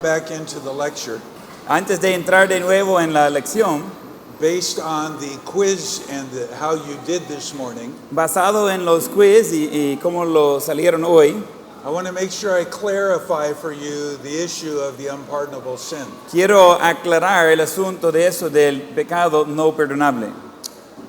Back into the lecture Antes de entrar de nuevo en la lección, based on the quiz and how you did this morning. basado en los quiz y cómo lo salieron hoy, I want to make sure I clarify for you the issue of the unpardonable sin. quiero aclarar el asunto de eso del pecado no perdonable.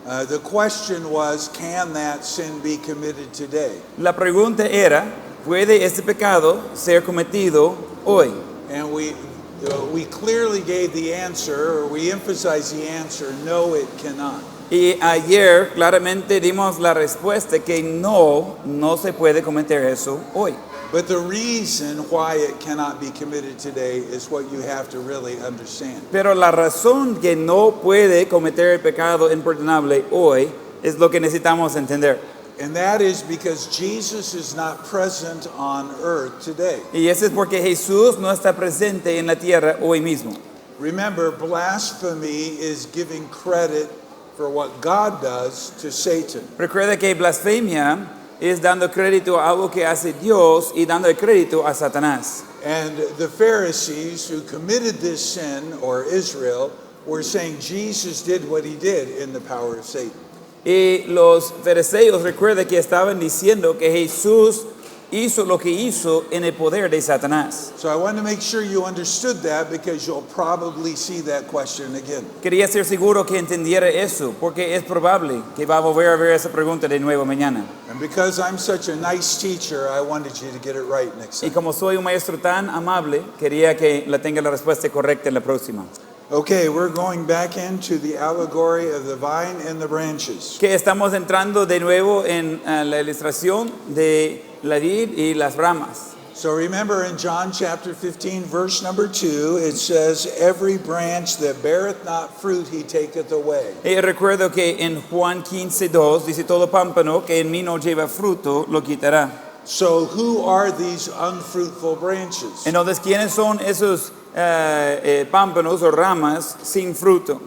The question was, can that sin be committed today? La pregunta era, ¿puede este pecado ser cometido hoy? And we clearly gave the answer, or we emphasized the answer, no, it cannot. Y ayer claramente dimos la respuesta que no se puede cometer eso hoy. But the reason why it cannot be committed today is what you have to really understand. Pero la razón que no puede cometer el pecado imperdonable hoy es lo que necesitamos entender. And that is because Jesus is not present on earth today. Y eso es porque Jesús no está presente en la tierra hoy mismo. Remember, blasphemy is giving credit for what God does to Satan. Recuerda que blasfemia es dando crédito a algo que hace Dios y dando el crédito a Satanás. And the Pharisees who committed this sin, or Israel, were saying Jesus did what he did in the power of Satan. Y los fariseos recuerda que estaban diciendo que Jesús hizo lo que hizo en el poder de Satanás. So I want to make sure you understood that, because you'll probably see that question again. Quería ser seguro que entendiera eso, porque es probable que va a volver a ver esa pregunta de nuevo mañana. And because I'm such a nice teacher, I wanted you to get it right next Y time. como soy un maestro tan amable, quería que la tenga la respuesta correcta en la próxima. Okay, we're going back into the allegory of the vine and the branches. Que estamos entrando de nuevo en la ilustración de la vid y las ramas. So remember, in John chapter 15, verse number 2, it says, every branch that beareth not fruit he taketh away. Y recuerdo que en Juan 15:2 dice, todo pámpano que en mí no lleva fruto lo quitará. So who are these unfruitful branches? Entonces, ¿quiénes son esos pámpanos o ramas sin fruto?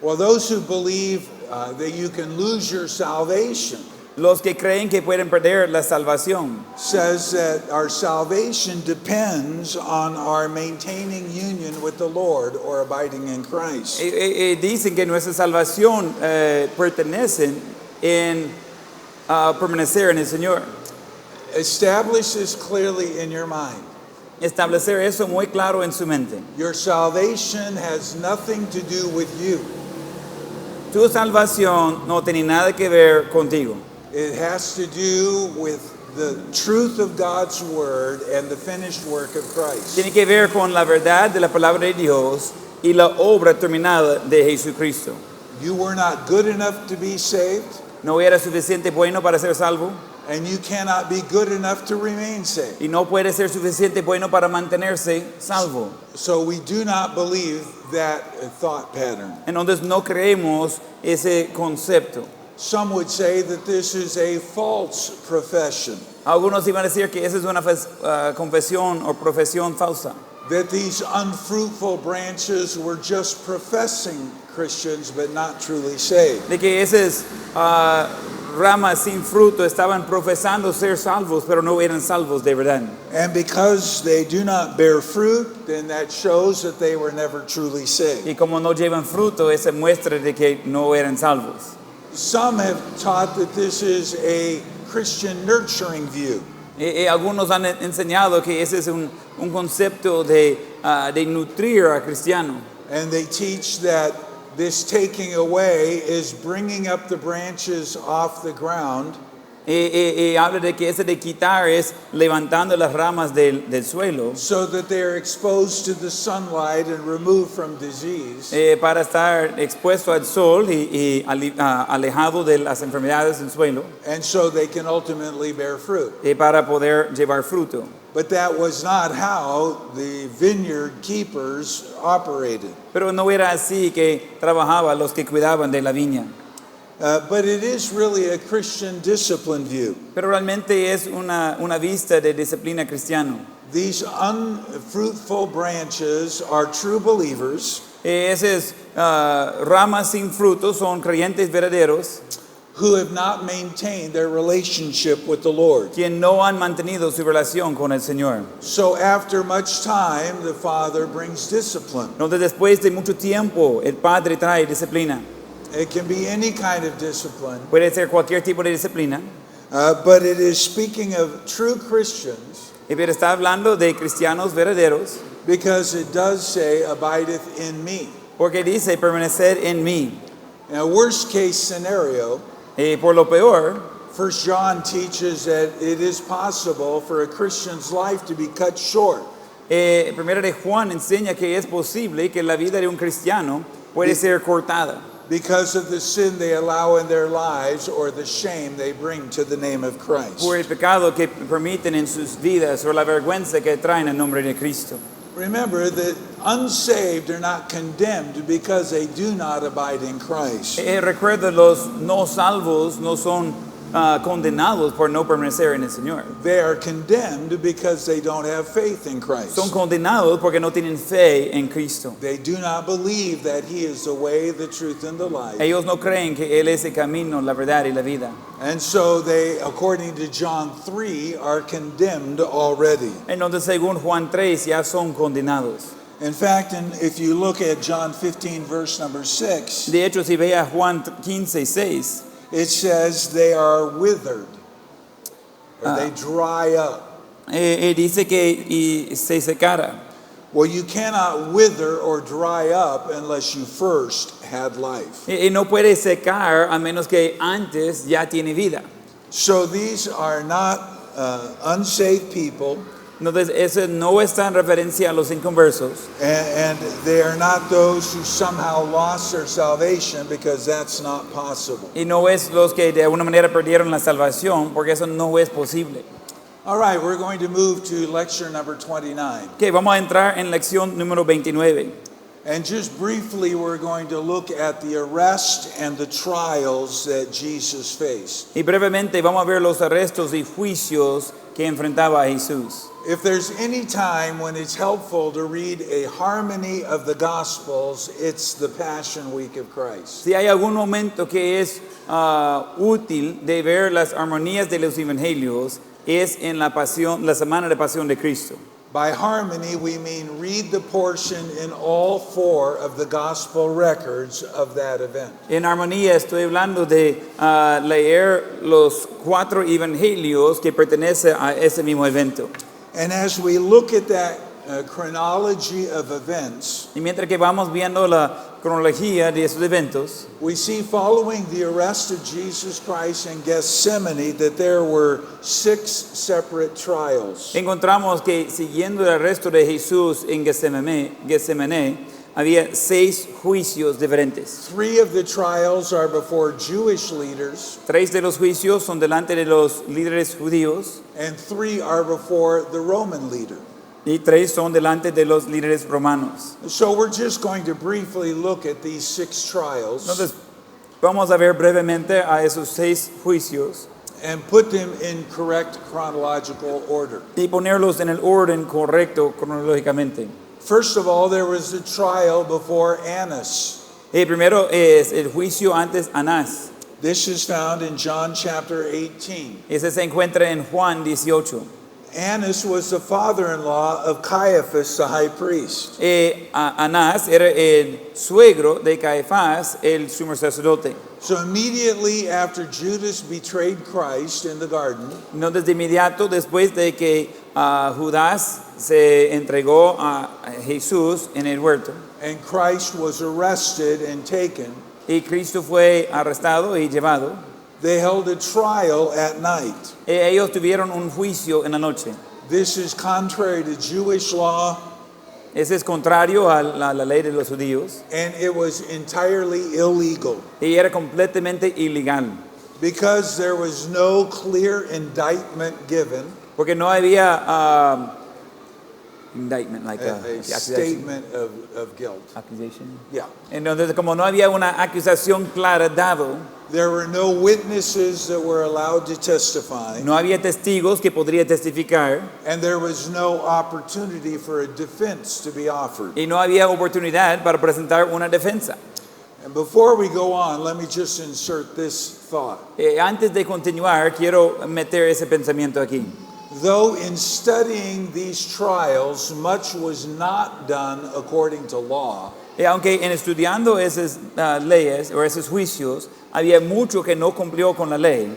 Well, those who believe that you can lose your salvation. Los que creen que pueden perder la salvación. Says that our salvation depends on our maintaining union with the Lord or abiding in Christ. Dicen que nuestra salvación pertenece en permanecer en el Señor. Establish this clearly in your mind. Establecer eso muy claro en su mente. Your salvation has nothing to do with you. Tu salvación no tiene nada que ver contigo. It has to do with the truth of God's word and the finished work of Christ. Tiene que ver con la verdad de la palabra de Dios y la obra terminada de Jesucristo. You were not good enough to be saved, No era suficiente bueno para ser salvo and you cannot be good enough to remain saved. y no puede ser suficiente bueno para mantenerse salvo. So we do not believe that thought pattern. Entonces no creemos ese concepto. Some would say that this is a false profession, Algunos iban a decir que esa es una confesión o profesión falsa. that these unfruitful branches were just professing Christians but not truly saved. De que esas ramas sin fruto estaban profesando ser salvos, pero no eran salvos de verdad. And because they do not bear fruit, then that shows that they were never truly saved. Y como no llevan fruto, esa muestra de que no eran salvos. Some have taught that this is a Christian nurturing view. Y algunos han enseñado que ese es un concepto de nutrir a cristiano. And they teach that this taking away is bringing up the branches off the ground Y habla de que ese de quitar es levantando las ramas del suelo so that they are exposed to the sunlight and removed from disease. para estar expuesto al sol y alejado de las enfermedades del suelo And so they can ultimately bear fruit. y para poder llevar fruto. But that was not how the vineyard keepers operated. Pero no era así que trabajaban los que cuidaban de la viña. But it is really a Christian discipline view. Pero realmente es una vista de disciplina cristiana. These unfruitful branches are true believers, Esas ramas sin fruto son creyentes verdaderos who have not maintained their relationship with the Lord. quien no han mantenido su relación con el Señor. So after much time, the Father brings discipline. Entonces después de mucho tiempo el Padre trae disciplina. It can be any kind of discipline, Puede ser cualquier tipo de disciplina, but it is speaking of true Christians pero está hablando de cristianos verdaderos because it does say, abideth in me. porque dice permanecer en mí. In a worst case scenario, Por lo peor, 1 John teaches that it is possible for a Christian's life to be cut short Primera de Juan enseña que es posible que la vida de un cristiano puede ser cortada because of the sin they allow in their lives or the shame they bring to the name of Christ. por el pecado que permiten en sus vidas o la vergüenza que traen en nombre de Cristo. Remember that unsaved are not condemned because they do not abide in Christ. Recuerda, los no salvos no son condenados por no permanecer en el Señor. They are condemned because they don't have faith in Christ. Son condenados porque no tienen fe en Cristo. They do not believe that He is the way, the truth, and the life. Ellos no creen que Él es el camino, la verdad y la vida. And so they, according to John 3, are condemned already. Entonces, según Juan 3, ya son condenados. In fact, if you look at John 15, verse number 6, De hecho, si ve a Juan 15:6, it says they are withered, or they dry up. dice que y se secara. Well, you cannot wither or dry up unless you first had life. Y no puede secar a menos que antes ya tiene vida. So these are not unsaved people, Entonces, eso no está en referencia a los inconversos. and they are not those who somehow lost their salvation, because that's not possible. Y no es los que de alguna manera perdieron la salvación, porque eso no es posible. All right, we're going to move to lecture number 29. Ok, vamos a entrar en lección número 29. And just briefly, we're going to look at the arrest and the trials that Jesus faced. Y brevemente vamos a ver los arrestos y juicios que enfrentaba a Jesús. If there's any time when it's helpful to read a harmony of the Gospels, it's the Passion Week of Christ. Si hay algún momento que es útil de ver las armonías de los evangelios, es en la pasión, la semana de pasión de Cristo. By harmony, we mean read the portion in all four of the Gospel records of that event. En armonía estoy hablando de leer los 4 evangelios que pertenecen a ese mismo evento. And as we look at that chronology of events, Y mientras que vamos viendo la cronología de esos eventos, we see following the arrest of Jesus Christ in Gethsemane that there were 6 separate trials. encontramos que siguiendo el arresto de Jesús en Getsemaní, había 6 juicios diferentes. 3 of the trials are before Jewish leaders, 3 de los juicios son delante de los líderes judíos and 3 are before the Roman leader. y 3 son delante de los líderes romanos. So we're just going to briefly look at these 6 trials Entonces, vamos a ver brevemente a esos 6 juicios and put them in correct chronological order. y ponerlos en el orden correcto cronológicamente. First of all, there was the trial before Annas. Primero es el juicio antes Anás. This is found in John chapter 18. Ese se encuentra en Juan 18. Annas was the father-in-law of Caiaphas, the high priest. Anás era el suegro de Caifás, el sumo sacerdote. So immediately after Judas betrayed Christ in the garden, Entonces, de inmediato, después de que Judas se entregó a Jesús en el huerto and Christ was arrested and taken, y Cristo fue arrestado y llevado, they held a trial at night. ellos tuvieron un juicio en la noche. This is contrary to Jewish law, Ese es contrario a la ley de los judíos and it was entirely illegal y era completamente ilegal because there was no clear indictment given, porque no había indictment, like a accusation. statement of guilt. Accusation. Yeah. Entonces, como no había una acusación clara dado, There were no witnesses that were allowed to testify, no había testigos que podría testificar and there was no opportunity for a defense to be offered. y no había oportunidad para presentar una defensa. And before we go on, let me just insert this thought. Antes de continuar, quiero meter ese pensamiento aquí. Though in studying these trials, much was not done according to law, Aunque en estudiando esas leyes o esos juicios, había mucho que no cumplió con la ley,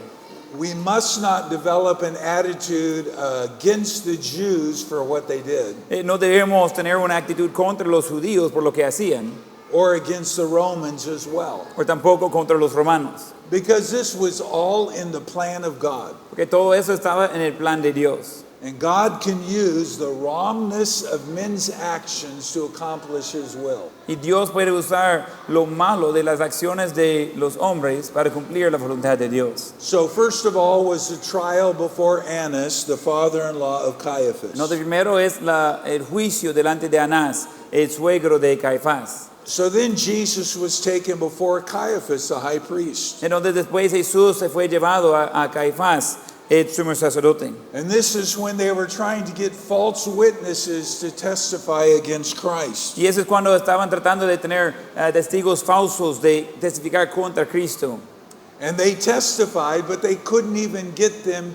we must not develop an attitude against the Jews for what they did, no debemos tener una actitud contra los judíos por lo que hacían, or against the Romans as well. o tampoco contra los romanos, Because this was all in the plan of God. porque todo eso estaba en el plan de Dios. And God can use the wrongness of men's actions to accomplish His will. Y Dios puede usar lo malo de las acciones de los hombres para cumplir la voluntad de Dios. So first of all was the trial before Annas, the father-in-law of Caiaphas. No, de primero es el juicio delante de Anás, el suegro de Caifás. So then Jesus was taken before Caiaphas, the high priest. Entonces después Jesús se fue llevado a Caifás, el sumo sacerdote. And this is when they were trying to get false witnesses to testify against Christ. Y eso es cuando estaban tratando de tener testigos falsos de testificar contra Cristo. And they testified, but they couldn't even get them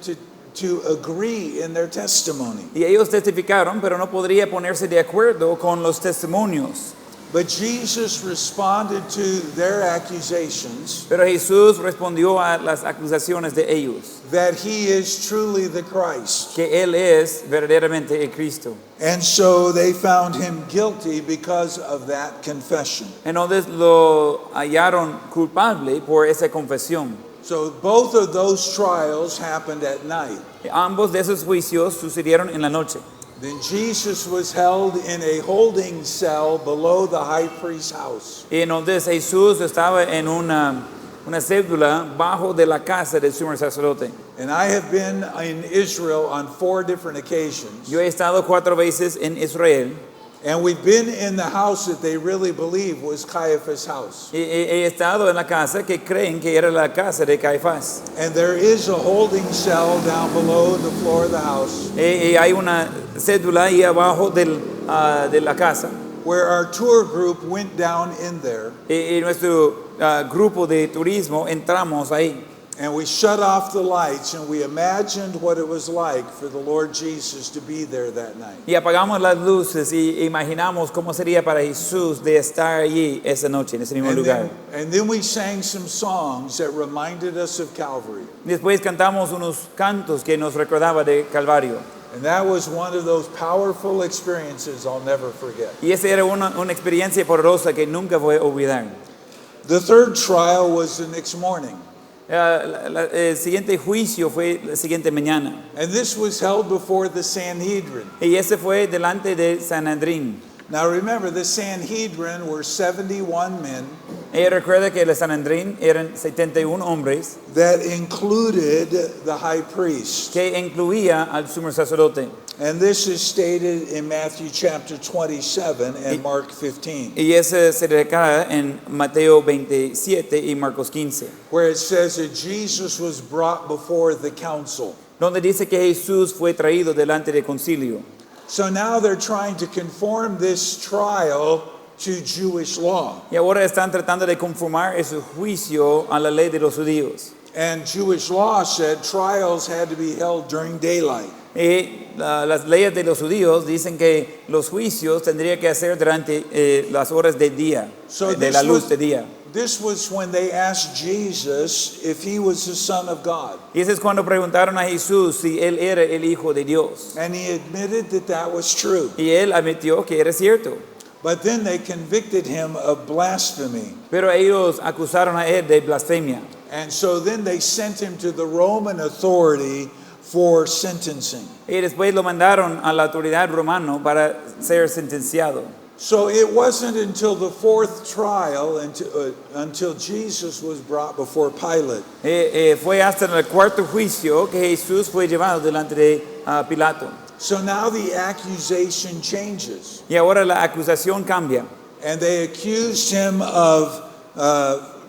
to agree in their testimony. Y ellos testificaron, pero no podría ponerse de acuerdo con los testimonios. But Jesus responded to their accusations Pero Jesús respondió a las acusaciones de ellos, that He is truly the Christ. que Él es verdaderamente el Cristo. And so they found Him guilty because of that confession. Entonces lo hallaron culpable por esa confesión. So both of those trials happened at night. Ambos de esos juicios sucedieron en la noche. Then Jesus was held in a holding cell below the high priest's house. Y entonces Jesús estaba en una cédula bajo de la casa del sumo sacerdote. And I have been in Israel on 4 different occasions. Yo he estado 4 veces en Israel And we've been in the house that they really believe was Caiaphas' house. y he estado en la casa que creen que era la casa de Caifás. And there is a holding cell down below the floor of the house Y hay una cédula ahí abajo de la casa. where our tour group went down in there. Y nuestro grupo de turismo entramos ahí. And we shut off the lights and we imagined what it was like for the Lord Jesus to be there that night. Y apagamos las luces y imaginamos cómo sería para Jesús de estar allí esa noche, en ese mismo lugar. And then we sang some songs that reminded us of Calvary. Después cantamos unos cantos que nos recordaba de Calvario. And that was one of those powerful experiences I'll never forget. Y esa era una experiencia poderosa que nunca voy a olvidar. The third trial was the next morning. El siguiente juicio fue la siguiente mañana. And this was held before the Sanhedrin. Y ese fue delante de Sanedrín. Now remember, the Sanhedrin were 71 men Y recuerda que el Sanedrín eran 71 hombres that included the high priest. que incluía al sumo sacerdote. And this is stated in Matthew chapter 27 and Mark 15, Y ese se recae en Mateo 27 y Marcos 15, where it says that Jesus was brought before the council. donde dice que Jesús fue traído delante del concilio. So now they're trying to conform this trial to Jewish law. Y ahora están tratando de conformar ese juicio a la ley de los judíos. And Jewish law said trials had to be held during daylight. Y las leyes de los judíos dicen que los juicios tendrían que hacer durante las horas de día, So de la luz de día. this was when they asked Jesus if he was the Son of God. Y ese es cuando preguntaron a Jesús si él era el Hijo de Dios. And he admitted that that was true. Y él admitió que era cierto. But then they convicted him of blasphemy. Pero ellos acusaron a él de blasfemia. And so then they sent him to the Roman authority for sentencing. Y después lo mandaron a la autoridad romana para ser sentenciado. So it wasn't until the 4th trial until Jesus was brought before Pilate. Fue hasta el 4º juicio que Jesús fue llevado delante de Pilato. So now the accusation changes. Y ahora la acusación cambia. And they accused him of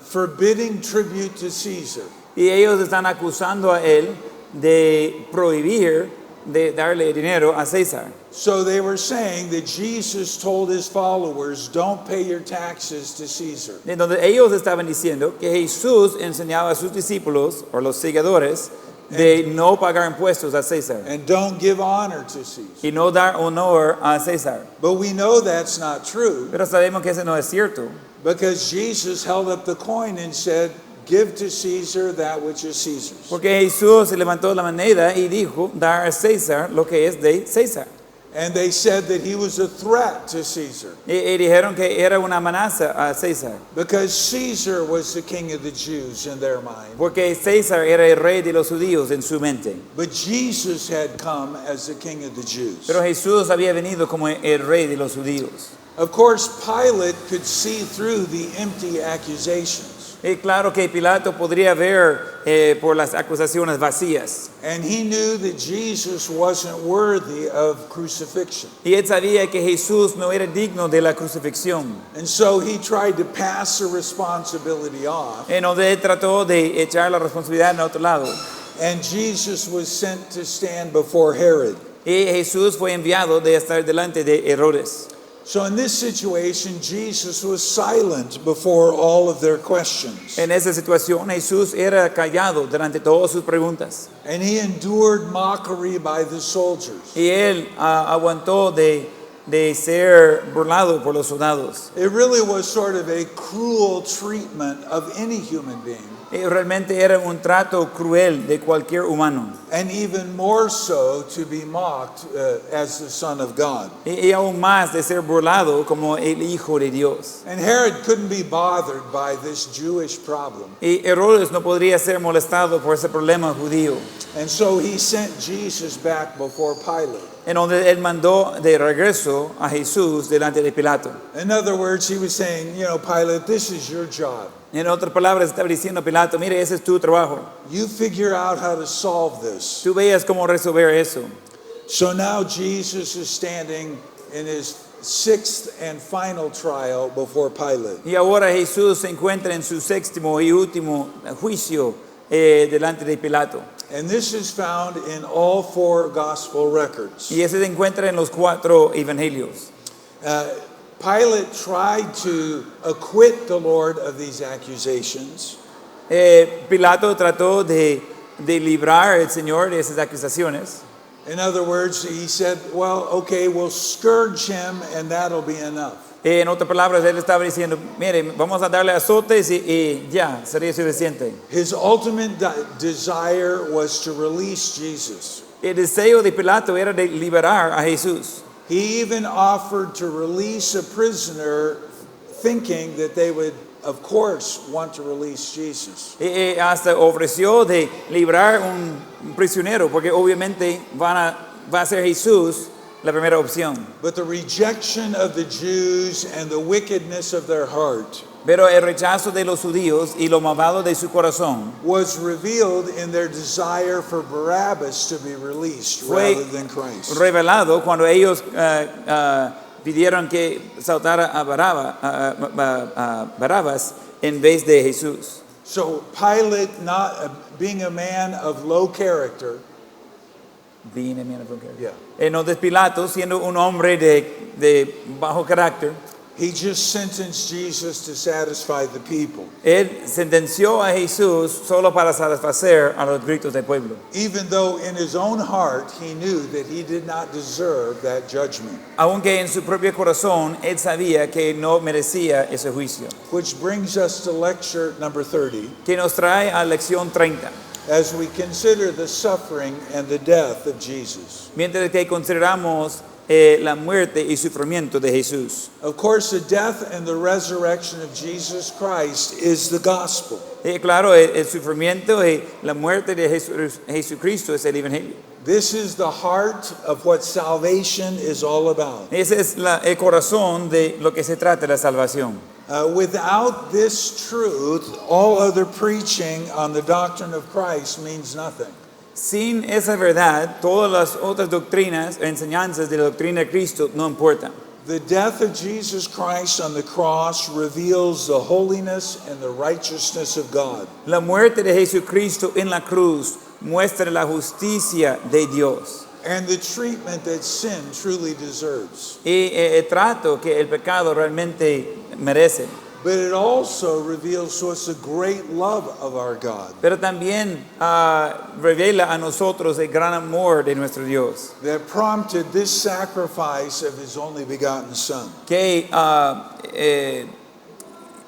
forbidding tribute to Caesar. Y ellos están acusando a él de prohibir de darle dinero a César. So they were saying that Jesus told his followers, don't pay your taxes to Caesar. En donde ellos estaban diciendo que Jesús enseñaba a sus discípulos o los seguidores de no pagar impuestos a César And don't give honor to Caesar. y no dar honor a César. But we know that's not true Pero sabemos que eso no es cierto, because Jesus held up the coin and said, give to Caesar that which is Caesar's. porque Jesús se levantó la moneda y dijo dar a César lo que es de César. And they said that he was a threat to Caesar Y dijeron que era una amenaza a César, because Caesar was the king of the Jews in their mind. porque César era el rey de los judíos en su mente. But Jesus had come as the king of the Jews. Pero Jesús había venido como el rey de los judíos. Of course, Pilate could see through the empty accusations. Y claro que Pilato podría ver por las acusaciones vacías. And he knew that Jesus wasn't worthy of crucifixion. Y él sabía que Jesús no era digno de la crucifixión. And so he tried to pass the responsibility off. En donde él trató de echar la responsabilidad en otro lado. And Jesus was sent to stand before Herod. Y Jesús fue enviado de estar delante de Herodes. So in this situation, Jesus was silent before all of their questions. En esa situación Jesús era callado delante de todas sus preguntas. And he endured mockery by the soldiers. Y él aguantó de ser burlado por los soldados. It really was sort of a cruel treatment of any human being. Y realmente era un trato cruel de cualquier humano. And even more so to be mocked as the Son of God. Y aún más de ser burlado como el Hijo de Dios. And Herod couldn't be bothered by this Jewish problem. Y Herodes no podría ser molestado por ese problema judío. And so he sent Jesus back before Pilate. En donde él mandó de regreso a Jesús delante de Pilato. In other words, he was saying, you know, Pilate, this is your job. En otras palabras estaba diciendo a Pilato, mire, ese es tu trabajo. You figure out how to solve this. Tú veas cómo resolver eso. So now Jesus is standing in his sixth and final trial before Pilate. Y ahora Jesús se encuentra en su séptimo y último juicio delante de Pilato. And this is found in all four gospel records. Y ese se encuentra en los 4 evangelios. Pilate tried to acquit the Lord of these accusations. Pilato trató de librar al Señor de esas acusaciones. In other words, he said, well, okay, we'll scourge him and that'll be enough. En otras palabras, él estaba diciendo, mire, vamos a darle azotes y ya, sería suficiente. His ultimate desire was to release Jesus. El deseo de Pilato era de liberar a Jesús. He even offered to release a prisoner thinking that they would, of course, want to release Jesus. Hasta ofreció de librar un prisionero, porque obviamente va a ser Jesús la primera opción. But the rejection of the Jews and the wickedness of their heart Pero el rechazo de los judíos y lo malvado de su corazón was revealed in their desire for Barabbas to be released fue rather than Christ. revelado cuando ellos pidieron que saltara a Barabas en vez de Jesús. So Pilate, not being a man of low character, yeah, Entonces Pilato, siendo un hombre de bajo carácter, he just sentenced Jesus to satisfy the people, él sentenció a Jesús solo para satisfacer a los gritos del pueblo. even though in his own heart he knew that he did not deserve that judgment. Aunque en su propio corazón él sabía que no merecía ese juicio. Which brings us to lecture number 30, Que nos trae a lección 30. as we consider the suffering and the death of Jesus. Mientras que consideramos la muerte y sufrimiento de Jesús. Of course, the death and the resurrection of Jesus Christ is the gospel. Claro, el sufrimiento y la muerte de Jesucristo es el evangelio. This is the heart of what salvation is all about. Ese es el corazón de lo que se trata de la salvación. Without this truth, all other preaching on the doctrine of Christ means nothing. Sin esa verdad, todas las otras doctrinas o enseñanzas de la doctrina de Cristo no importan. The death of Jesus Christ on the cross reveals the holiness and the righteousness of God. La muerte de Jesucristo en la cruz muestra la justicia de Dios. and the treatment that sin truly deserves. y el trato que el pecado realmente merece. But it also reveals to us the great love of our God Pero también revela a nosotros el gran amor de nuestro Dios, that prompted this sacrifice of his only begotten Son.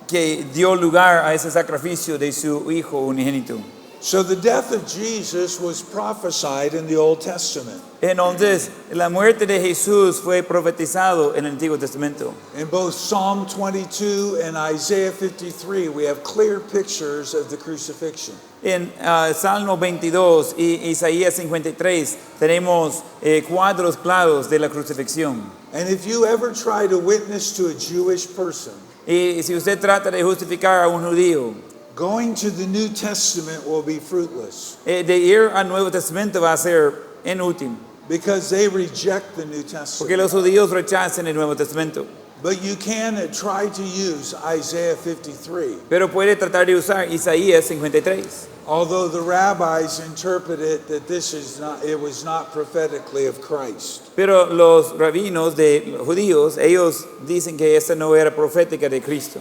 que dio lugar a ese sacrificio de su Hijo unigénito. So the death of Jesus was prophesied in the Old Testament. Entonces, la muerte de Jesús fue profetizado en el Antiguo Testamento. In both Psalm 22 and Isaiah 53, we have clear pictures of the crucifixion. En Salmo 22 y Isaías 53 tenemos cuadros claros de la crucifixión. And if you ever try to witness to a Jewish person, Y si usted trata de justificar a un judío, going to the New Testament will be fruitless de ir al Nuevo Testamento va a ser inútil, because they reject the New porque Testament. los judíos rechazan el Nuevo Testamento. But you can try to use Isaiah 53, Pero puede tratar de usar Isaías 53. although the rabbis interpret it that it was not prophetically of Christ. Pero los rabinos de los judíos, ellos dicen que esta no era profética de Cristo.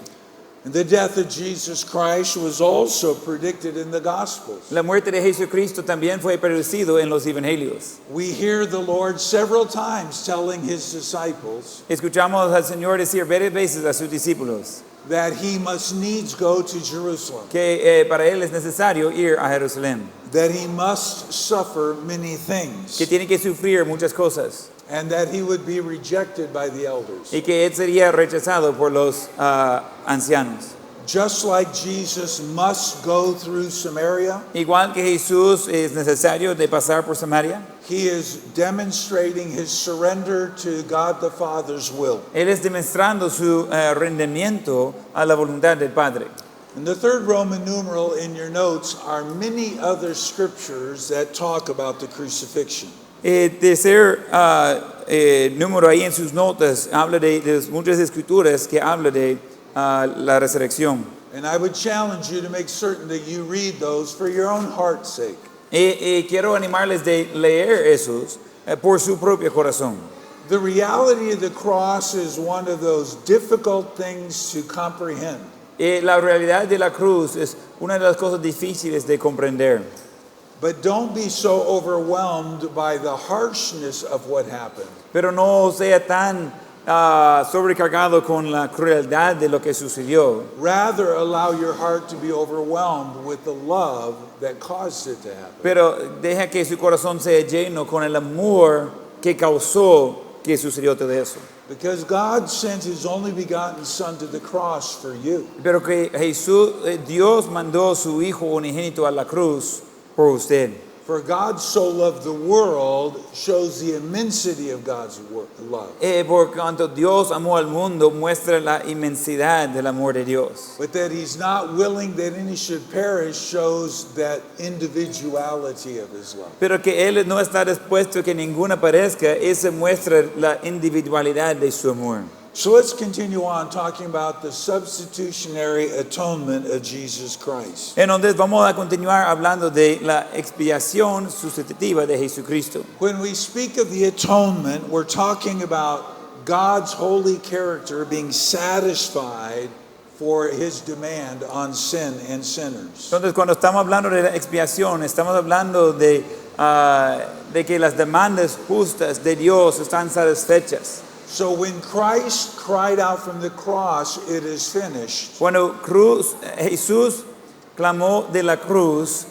And the death of Jesus Christ was also predicted in the Gospels. La muerte de Jesucristo también fue predecido en los evangelios. We hear the Lord several times telling his disciples Escuchamos al Señor decir varias veces a sus discípulos that he must needs go to Jerusalem, que para él es necesario ir a Jerusalén, that he must suffer many things, que tiene que sufrir muchas cosas and that he would be rejected by the elders. y que él sería rechazado por los ancianos. Just like Jesus must go through Samaria, Igual que Jesús es necesario de pasar por Samaria, he is demonstrating his surrender to God the Father's will. él es demostrando su rendimiento a la voluntad del Padre. In the third Roman numeral in your notes are many other scriptures that talk about the crucifixion. Tercer número ahí en sus notas habla de muchas escrituras que habla de la resurrección. And I would challenge you to make certain that you read those for your own heart's sake. Quiero animarles de leer esos por su propio corazón. The reality of the cross is one of those difficult things to comprehend. La realidad de la cruz es una de las cosas difíciles de comprender. But don't be so overwhelmed by the harshness of what happened. Pero no sea tan sobrecargado con la crueldad de lo que sucedió. Rather, allow your heart to be overwhelmed with the love that caused it to happen. Pero deja que su corazón sea lleno con el amor que causó que sucedió todo eso. Because God sent his only begotten Son to the cross for you. Pero que Dios mandó su Hijo unigénito a la cruz por usted. For God so loved the world shows the immensity of God's love. Por cuanto Dios amó al mundo, muestra la inmensidad del amor de Dios. But that he's not willing that any should perish shows that individuality of his love. Pero que Él no está dispuesto que ninguna perezca, eso muestra la individualidad de su amor. So let's continue on talking about the substitutionary atonement of Jesus Christ. Entonces vamos a continuar hablando de la expiación sustitutiva de Jesucristo. When we speak of the atonement, we're talking about God's holy character being satisfied for his demand on sin and sinners. Entonces cuando estamos hablando de la expiación, estamos hablando de que las demandas justas de Dios están satisfechas. So when Christ cried out from the cross, "It is finished," Cuando Jesús clamó de la cruz,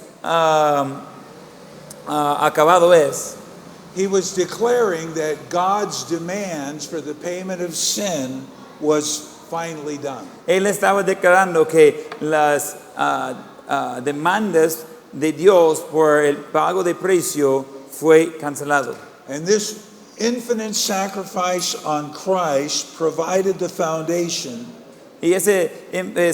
acabado es, he was declaring that God's demands for the payment of sin was finally done. Él estaba declarando que las demandas de Dios por el pago de precio fue cancelado. And this infinite sacrifice on Christ provided the foundation Y ese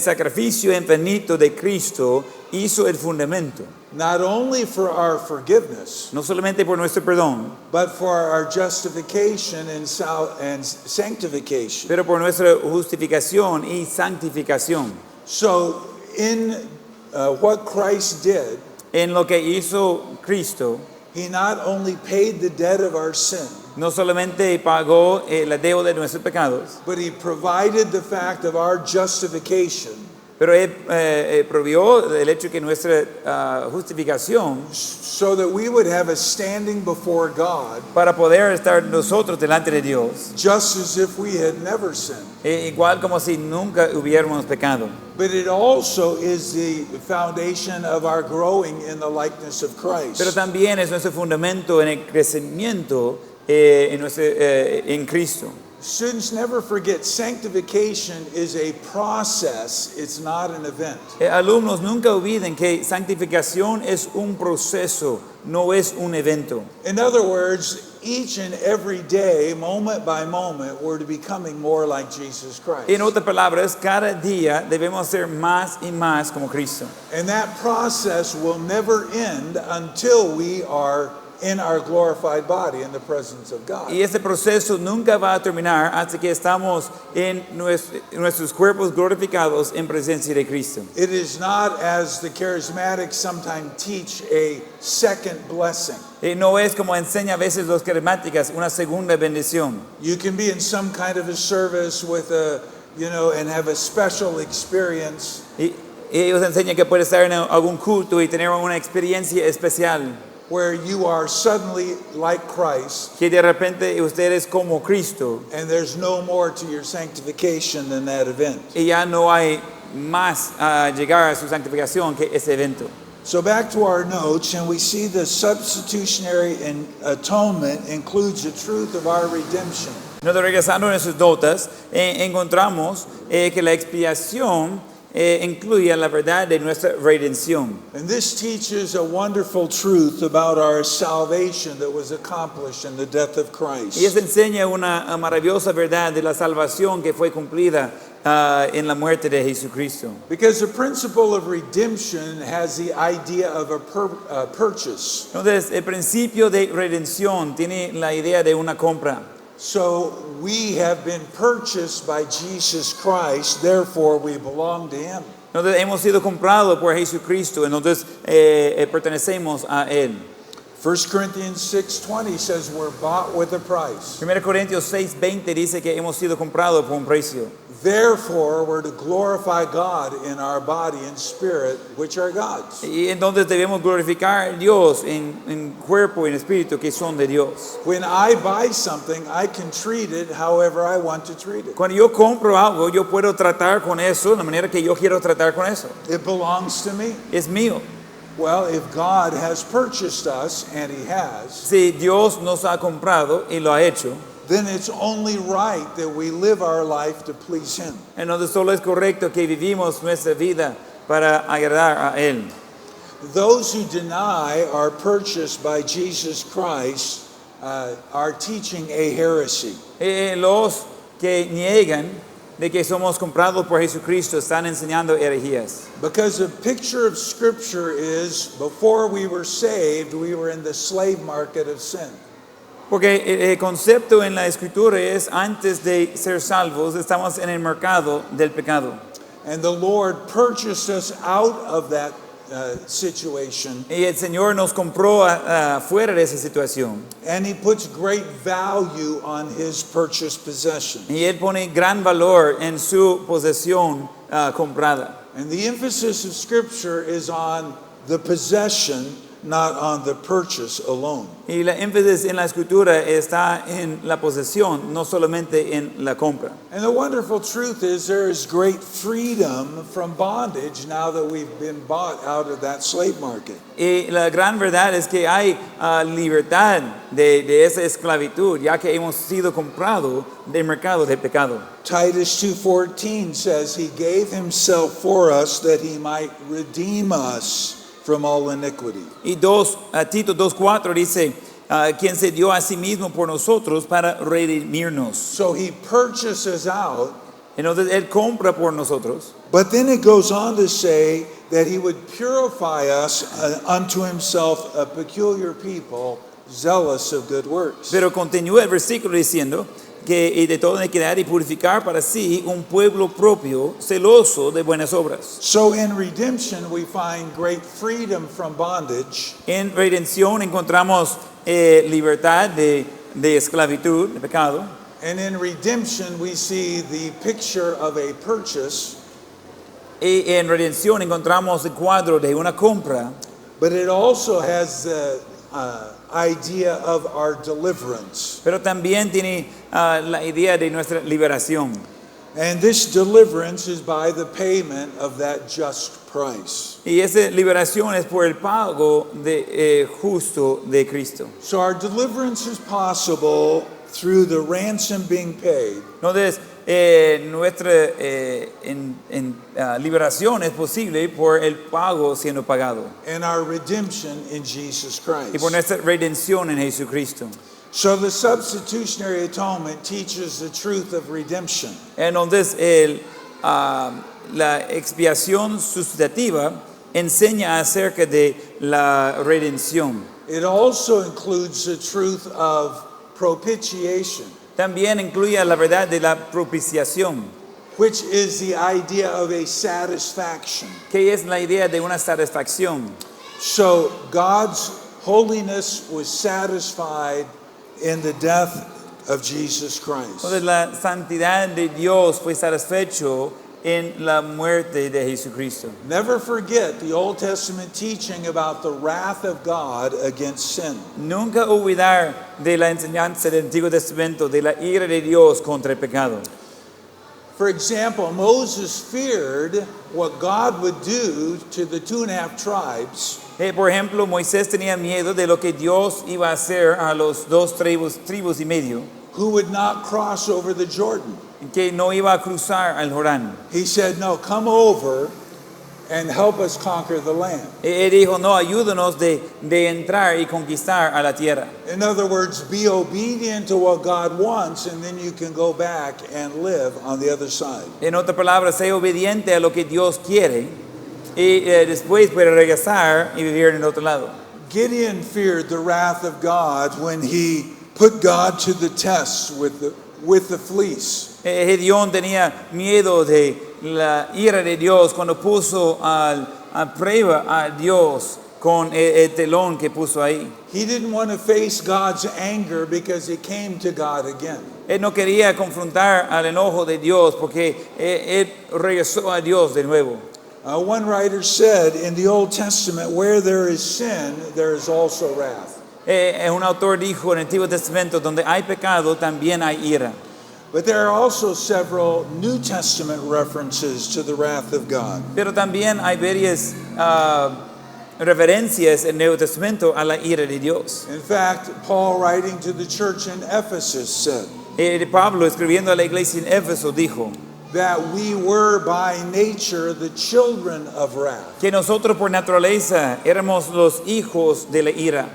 sacrificio infinito de Cristo hizo el fundamento, not only for our forgiveness, no solamente por nuestro perdón, but for our justification and sanctification. pero por nuestra justificación y santificación. So in what Christ did, En lo que hizo Cristo, He not only paid the debt of our sin, no solamente pagó la deuda de nuestros pecados, but he provided the fact of our justification pero Él provió el hecho que nuestra justificación so that we would have a standing before God para poder estar nosotros delante de Dios, just as if we had never sinned. igual como si nunca hubiéramos pecado. But it also is the foundation of our growing in the likeness of Christ. Pero también es nuestro fundamento en el crecimiento en Cristo. Students never forget sanctification is a process, it's not an event. Alumnos, nunca olviden que santificación es un proceso, no es un evento. In other words, each and every day, moment by moment, we're becoming more like Jesus Christ. En otras palabras, cada día debemos ser más y más como Cristo. And that process will never end until we are in our glorified body in the presence of God. Y ese proceso nunca va a terminar hasta que estamos en nuestros cuerpos glorificados en presencia de Cristo. It is not, as the charismatics sometimes teach, a second blessing. No es como enseña a veces los carismáticas, una segunda bendición. You can be in some kind of a service with and have a special experience. Y ellos enseñan que puede estar en algún culto y tener una experiencia especial, where you are suddenly like Christ, que de repente ustedes como Cristo, and there's no more to your sanctification than that event. y ya no hay más a llegar a su santificación que ese evento. So back to our notes, and we see the substitutionary atonement includes the truth of our redemption. Nosotros regresando a nuestras notas, encontramos que la expiación incluye la verdad de nuestra redención. And this teaches a wonderful truth about our salvation that was accomplished in the death of Christ. Y eso enseña una maravillosa verdad de la salvación que fue cumplida en la muerte de Jesucristo. Because the principle of redemption has the idea of a purchase. Entonces, el principio de redención tiene la idea de una compra. So we have been purchased by Jesus Christ, therefore we belong to Him. Entonces, hemos sido comprados por Jesucristo, entonces pertenecemos a Él. 1 Corinthians 6:20 says we're bought with a price. 1 Corintios 6:20 dice que hemos sido comprados por un precio. Therefore we're to glorify God in our body and spirit, which are God's. Y entonces debemos glorificar a Dios en cuerpo y en espíritu que son de Dios. When I buy something, I can treat it however I want to treat it. Cuando yo compro algo, yo puedo tratar con eso de la manera que yo quiero tratar con eso. It belongs to me. Es mío. Well, if God has purchased us, and He has, Si Dios nos ha comprado y lo ha hecho, then it's only right that we live our life to please Him. entonces solo es correcto que vivimos nuestra vida para agradar a Él. Those who deny our purchase by Jesus Christ are teaching a heresy. Los que niegan de que somos comprados por Jesucristo están enseñando herejías. Because the picture of Scripture is, before we were saved, we were in the slave market of sin. Porque el concepto en la escritura es, antes de ser salvos, estamos en el mercado del pecado. And the Lord purchased us out of that situation. Y el Señor nos compró fuera de esa situación. And He puts great value on His purchased possession. Y Él pone gran valor en su posesión comprada. And the emphasis of Scripture is on the possession, not on the purchase alone. Y la énfasis en la escritura está en la posesión, no solamente en la compra. And the wonderful truth is there is great freedom from bondage now that we've been bought out of that slave market. Y la gran verdad es que hay libertad de esa esclavitud, ya que hemos sido comprados del mercado del pecado. Titus 2:14 says He gave Himself for us that He might redeem us from all iniquity. Y Tito 2:4 dice, quien se dio a sí mismo por nosotros para redimirnos. So He purchases out, Entonces Él compra por nosotros. but then it goes on to say that He would purify us unto Himself a peculiar people, zealous of good works. Pero continúa el versículo diciendo y de toda iniquidad y purificar para sí un pueblo propio, celoso de buenas obras. So in redemption, we find great freedom from bondage. En redención encontramos libertad de esclavitud, de pecado. And in redemption, we see the picture of a purchase, Y en redención encontramos el cuadro de una compra, but it also has the idea of our deliverance. pero también tiene la idea de nuestra liberación. And this deliverance is by the payment of that just price. Y esa liberación es por el pago justo de Cristo. So our deliverance is possible through the ransom being paid. Entonces, nuestra liberación es posible por el pago siendo pagado And our redemption in Jesus Christ. y por nuestra redención en Jesucristo. So the substitutionary atonement teaches the truth of redemption. Entonces, la expiación sustitutiva enseña acerca de la redención. It also includes the truth of propitiation, También incluye la verdad de la propiciación, which is the idea of a satisfaction. que es la idea de una satisfacción. So God's holiness was satisfied in the death of Jesus Christ. Entonces, la santidad de Dios fue satisfecho en la muerte de Jesucristo. Never forget the Old Testament teaching about the wrath of God against sin. Nunca olvidar de la enseñanza del Antiguo Testamento de la ira de Dios contra el pecado. For example, Moses feared what God would do to the 2.5 tribes Por ejemplo, Moisés tenía miedo de lo que Dios iba a hacer a los dos tribus y medio, who would not cross over the Jordan. que no iba a cruzar al Jordán. He said, no, come over and help us conquer the land. Él dijo, no, ayúdanos de entrar y conquistar a la tierra. In other words, be obedient to what God wants, and then you can go back and live on the other side. En otras palabras, sé obediente a lo que Dios quiere y después puede regresar y vivir en el otro lado. Gideon feared the wrath of God when he put God to the test with the fleece. Gedeón tenía miedo de la ira de Dios cuando puso a prueba a Dios con el telón que puso ahí. He didn't want to face God's anger because he came to God again. Él no quería confrontar al enojo de Dios porque él regresó a Dios de nuevo. One writer said, in the Old Testament, where there is sin, there is also wrath. Un autor dijo en el Antiguo Testamento, donde hay pecado, también hay ira. But there are also several New Testament references to the wrath of God. Pero también hay varias referencias en el Nuevo Testamento a la ira de Dios. In fact, Paul, writing to the church in Ephesus, said Pablo, escribiendo a la iglesia en Éfeso, dijo that we were by nature the children of wrath. que nosotros por naturaleza éramos los hijos de la ira.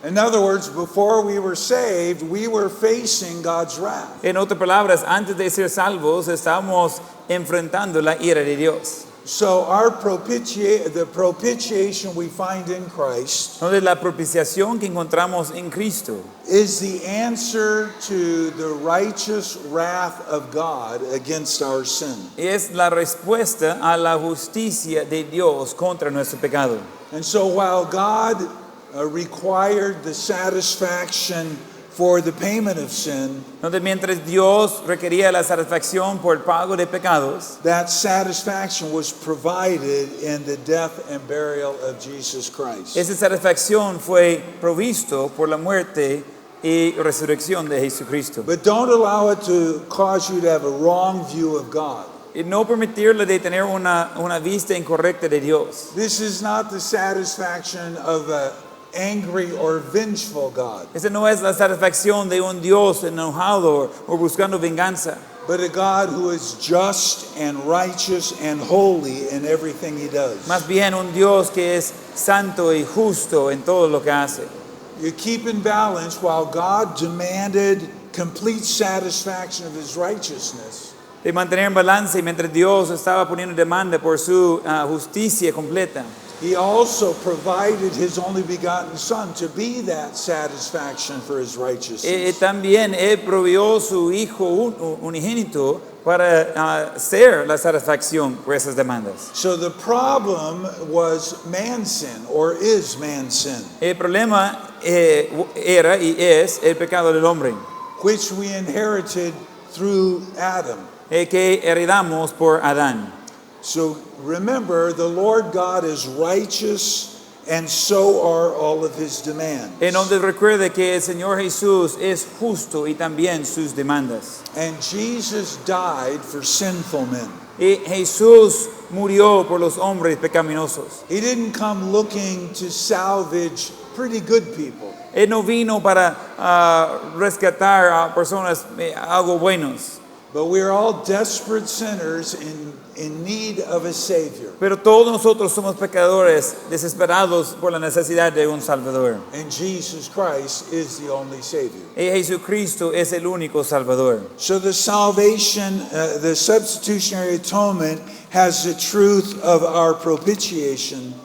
In other words, before we were saved, we were facing God's wrath. En otras palabras, antes de ser salvos, estamos enfrentando la ira de Dios. So the propitiation we find in Christ Entonces, la propiciación que encontramos en Cristo is the answer to the righteous wrath of God against our sin. es la respuesta a la justicia de Dios contra nuestro pecado. And so while God required the satisfaction for the payment of sin, Entonces, mientras Dios requería la satisfacción por el pago de pecados, that satisfaction was provided in the death and burial of Jesus Christ. esa satisfacción fue provisto por la muerte y resurrección de Jesucristo. But don't allow it to cause you to have a wrong view of God. Y no permitirle de tener una vista incorrecta de Dios. This is not the satisfaction of an angry or vengeful God, Esa no es la satisfacción de un Dios enojado o buscando venganza, but a God who is just and righteous and holy in everything he does. más bien un Dios que es santo y justo en todo lo que hace. You keep in balance while God demanded complete satisfaction of his righteousness. De mantener en balance y mientras Dios estaba poniendo demanda por su justicia completa. He also provided his only begotten Son to be that satisfaction for his righteousness. También Él proveyó su Hijo unigénito para ser la satisfacción por esas demandas. So the problem was man's sin, or is man's sin, El problema era y es el pecado del hombre, which we inherited through Adam. que heredamos por Adán. So remember, the Lord God is righteous, and so are all of his demands. Entonces recuerde que el Señor Jesús es justo y también sus demandas. And Jesus died for sinful men. Y Jesús murió por los hombres pecaminosos. He didn't come looking to salvage pretty good people. Él no vino para rescatar a personas algo buenos. But we're all desperate sinners in need of a Savior. Pero todos nosotros somos pecadores desesperados por la necesidad de un Salvador. And Jesus Christ is the only Savior. Y Jesucristo es el único Salvador. So the salvation, the substitutionary atonement has the truth of our propitiation.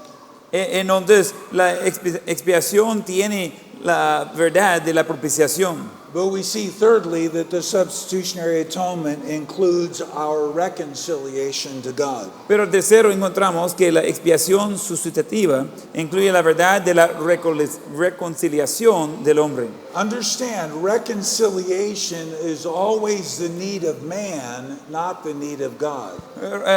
Entonces la expiación tiene la verdad de la propiciación. But we see thirdly that the substitutionary atonement includes our reconciliation to God. Pero tercero encontramos que la expiación sustitutiva incluye la verdad de la reconciliación del hombre. Understand, reconciliation is always the need of man, not the need of God.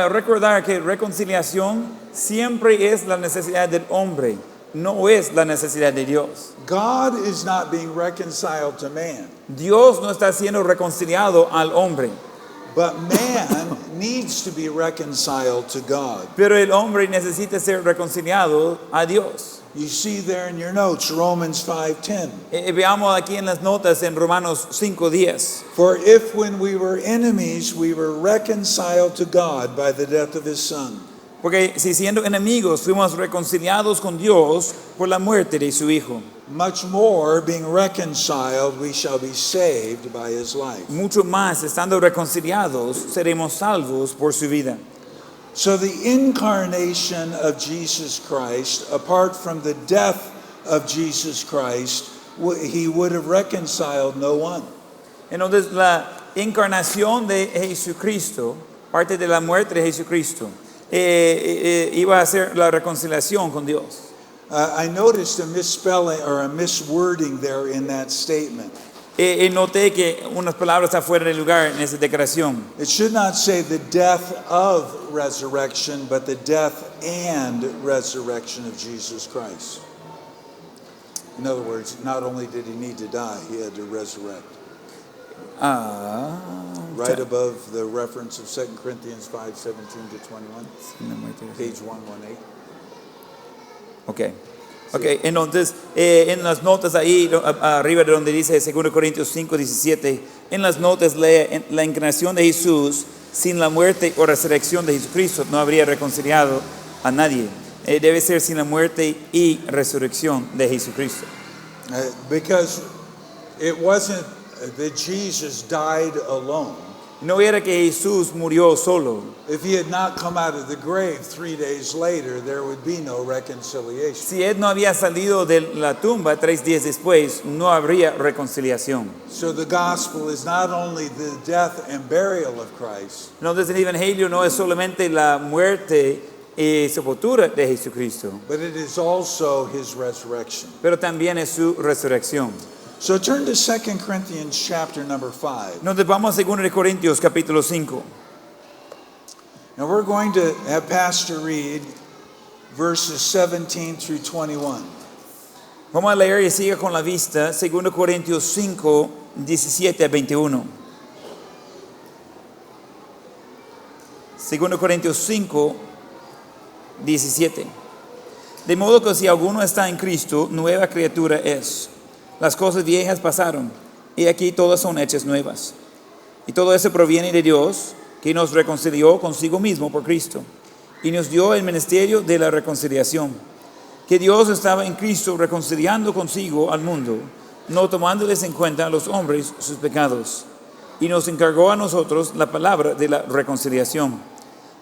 Recordar que reconciliación siempre es la necesidad del hombre, no es la necesidad de Dios. God is not being reconciled to man, Dios no está siendo reconciliado al hombre, but man needs to be reconciled to God. pero el hombre necesita ser reconciliado a Dios. You see there in your notes, Romans 5:10. Veamos aquí en las notas en Romanos 5:10. For if when we were enemies, we were reconciled to God by the death of his Son, Porque si siendo enemigos fuimos reconciliados con Dios por la muerte de su Hijo, much more being reconciled, we shall be saved by his life. mucho más estando reconciliados seremos salvos por su vida. So the incarnation of Jesus Christ, apart from the death of Jesus Christ, he would have reconciled no one. Entonces la encarnación de Jesucristo, parte de la muerte de Jesucristo, iba a ser la reconciliación con Dios. I noticed a misspelling or a miswording there in that statement. Noté que unas palabras afuera del lugar en esa declaración. It should not say the death of resurrection, but the death and resurrection of Jesus Christ. In other words, not only did he need to die, he had to resurrect. Right above the reference of 2 Corinthians 5:17 to 21, page 118. Ok, entonces en las notas ahí arriba de donde dice 2 Corintios 5:17, en las notas lee la encarnación de Jesús sin la muerte o resurrección de Jesucristo no habría reconciliado a nadie. Debe ser sin la muerte y resurrección de Jesucristo. Because it wasn't that Jesus died alone. No era que Jesús murió solo. If he had not come out of the grave 3 days later, there would be no reconciliation. Si él no había salido de la tumba 3 días después, no habría reconciliación. So the gospel is not only the death and burial of Christ, Entonces el evangelio no es solamente la muerte y sepultura de Jesucristo, but it is also his resurrection. pero también es su resurrección. So turn to 2 Corinthians chapter number 5. Nos vamos a 2 Corintios capítulo 5. Now we're going to have Pastor read verses 17 through 21. Vamos a leer y siga con la vista 2 Corintios 5, 17 a 21. 2 Corintios 5, 17. De modo que si alguno está en Cristo, nueva criatura es. Las cosas viejas pasaron, y aquí todas son hechas nuevas. Y todo eso proviene de Dios, que nos reconcilió consigo mismo por Cristo, y nos dio el ministerio de la reconciliación. Que Dios estaba en Cristo reconciliando consigo al mundo, no tomándoles en cuenta a los hombres sus pecados, y nos encargó a nosotros la palabra de la reconciliación.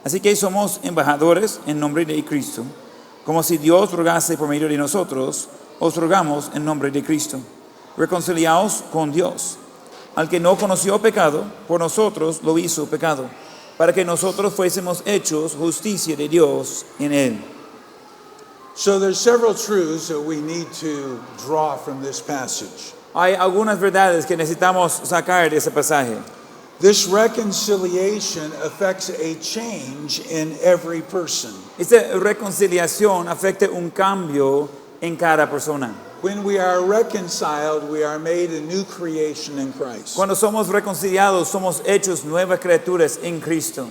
Así que somos embajadores en nombre de Cristo, como si Dios rogase por medio de nosotros, os rogamos en nombre de Cristo. Reconciliaos con Dios. Al que no conoció pecado, por nosotros lo hizo pecado, para que nosotros fuésemos hechos justicia de Dios en él. So there's several truths that we need to draw from this passage. Hay algunas verdades que necesitamos sacar de ese pasaje. This reconciliation affects a change in every person. Esta reconciliación afecta un cambio en cada persona. When we are reconciled, we are made a new creation in Christ. Cuando somos reconciliados, somos hechos nuevas criaturas en Cristo.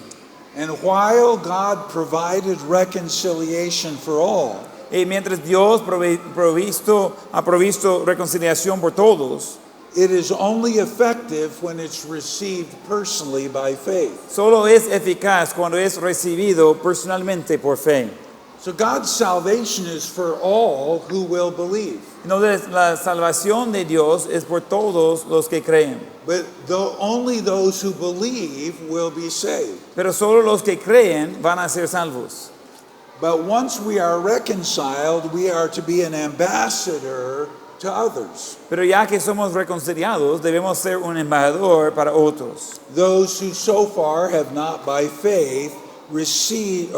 And while God provided reconciliation for all, Y mientras Dios ha provisto reconciliación por todos, it is only effective when it's received personally by faith. solo es eficaz cuando es recibido personalmente por fe. So God's salvation is for all who will believe. Entonces, la salvación de Dios es por todos los que creen. But only those who believe will be saved. Pero solo los que creen van a ser salvos. But once we are reconciled, we are to be an ambassador to others. Pero ya que somos reconciliados, debemos ser un embajador para otros. Those who so far have not by faith received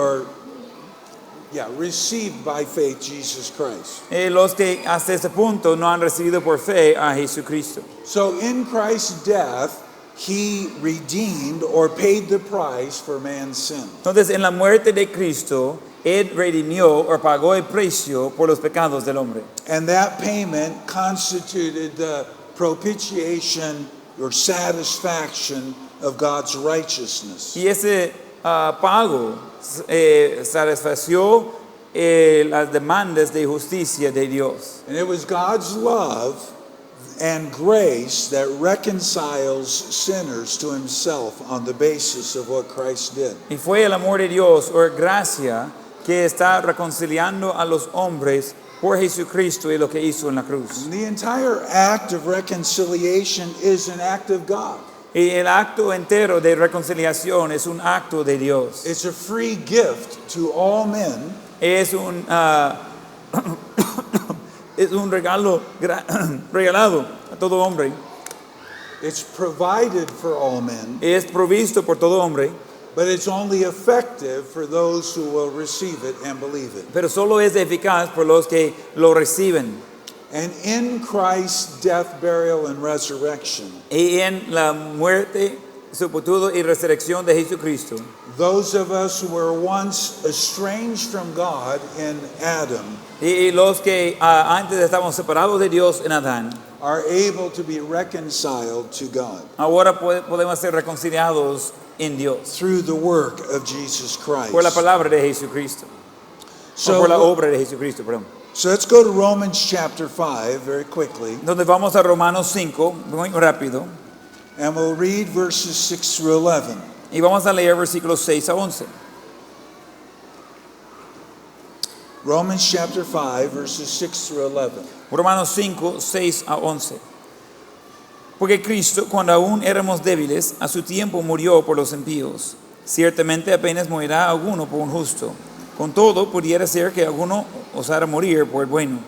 by faith Jesus Christ. Los que hasta ese punto no han recibido por fe a Jesucristo. So in Christ's death, he redeemed or paid the price for man's sin. Entonces, en la muerte de Cristo, Él redimió o pagó el precio por los pecados del hombre. And that payment constituted the propitiation or satisfaction of God's righteousness. Y ese pago satisfació las demandas de justicia de Dios. And it was God's love and grace that reconciles sinners to himself on the basis of what Christ did. Y fue el amor de Dios o gracia que está reconciliando a los hombres por Jesucristo y lo que hizo en la cruz. And the entire act of reconciliation is an act of God. Y el acto entero de reconciliación es un acto de Dios. It's a free gift to all men. Es un es un regalo regalado a todo hombre. It's provided for all men, Es provisto por todo hombre, but it's only effective for those who will receive it and believe it. pero solo es eficaz por los que lo reciben. And in Christ's death, burial, and resurrection, Y en la muerte, sepultura y resurrección de Jesucristo, those of us who were once estranged from God in Adam y los que antes estábamos separados de Dios en Adán, are able to be reconciled to God ahora podemos ser reconciliados en Dios through the work of Jesus Christ. por la palabra de Jesucristo, o por la obra de Jesucristo, perdón. So let's go to Romans chapter 5 very quickly, Donde vamos a Romanos 5, muy rápido, and we'll read verses 6 through 11. y vamos a leer versículos 6 a 11. Romans chapter 5, verses 6 through 11. Romanos 5, 6 a 11. Porque Cristo, cuando aún éramos débiles, a su tiempo murió por los impíos. Ciertamente apenas morirá alguno por un justo. Con todo, pudiera ser que alguno osara morir por el bueno.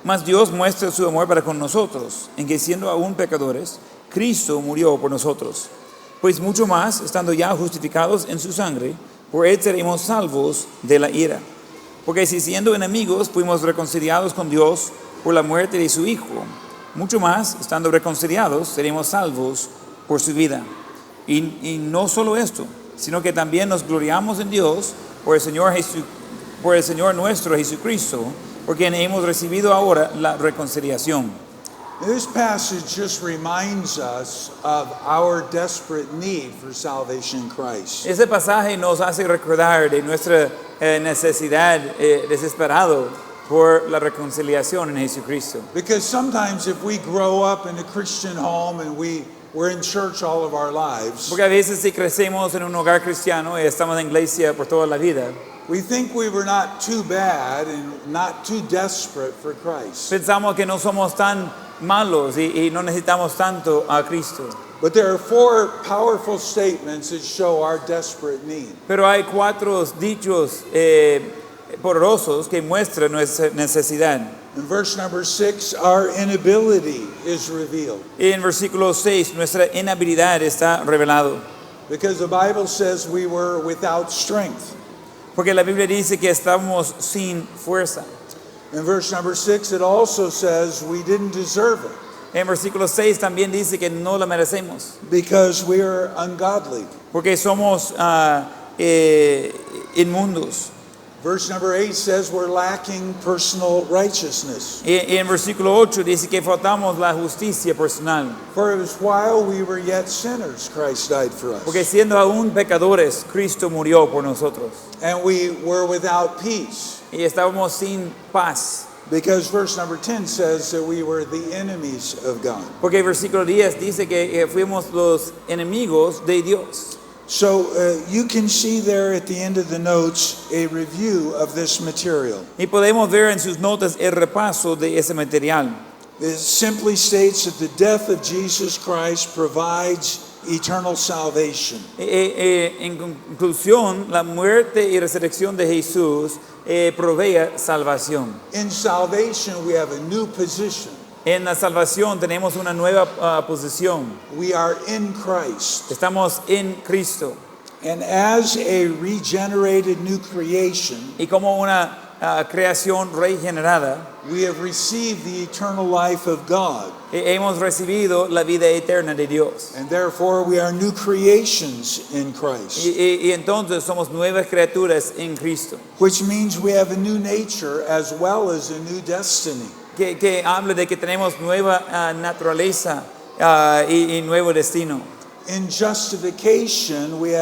Mas Dios muestra su amor para con nosotros, en que siendo aún pecadores, Cristo murió por nosotros. Pues mucho más, estando ya justificados en su sangre, por él seremos salvos de la ira. Porque si siendo enemigos fuimos reconciliados con Dios por la muerte de su Hijo, mucho más, estando reconciliados, seremos salvos por su vida. Y no solo esto, sino que también nos gloriamos en Dios por el Señor nuestro Jesucristo, por quien hemos recibido ahora la reconciliación. This passage just reminds us of our desperate need for salvation in Christ. Ese pasaje nos hace recordar de nuestra necesidad desesperado por la reconciliación en Jesucristo. Because sometimes if we grow up in a Christian home and we're in church all of our lives, Porque a veces si crecemos en un hogar cristiano y estamos en la iglesia por toda la vida, we think we were not too bad and not too desperate for Christ. pensamos que no somos tan malos y no necesitamos tanto a Cristo. But there are four powerful statements that show our desperate need. Pero hay 4 dichos poderosos que muestran nuestra necesidad. In verse number 6, our inability is revealed. Y en versículo 6, nuestra inhabilidad está revelado. Because the Bible says we were without strength. Porque la Biblia dice que estamos sin fuerza. In verse number 6, it also says we didn't deserve it En versículo 6 también dice que no la merecemos. because we are ungodly. Porque somos inmundos. Verse number 8 says we're lacking personal righteousness. Y en versículo 8 dice que faltamos la justicia personal. For it was while we were yet sinners, Christ died for Porque us. siendo aún pecadores, Cristo murió por nosotros. And we were without peace. Y estábamos sin paz. Because verse number 10 says that we were the enemies of God. Porque el versículo 10 dice que fuimos los enemigos de Dios. So you can see there at the end of the notes a review of this material. Y podemos ver en sus notas el repaso de ese material. It simply states that the death of Jesus Christ provides eternal salvation. En conclusión, la muerte y resurrección de Jesús provee salvación. In salvation, we have a new position. En la salvación tenemos una nueva posición. We are in Christ. Estamos en Cristo. And as a regenerated new creation, Y como una creación regenerada, we have received the eternal life of God. hemos recibido la vida eterna de Dios. And therefore, we are new creations in Christ, Y entonces somos nuevas criaturas en Cristo. which means we have a new nature as well as a new destiny. Que habla de que tenemos nueva naturaleza y nuevo destino. In justification, we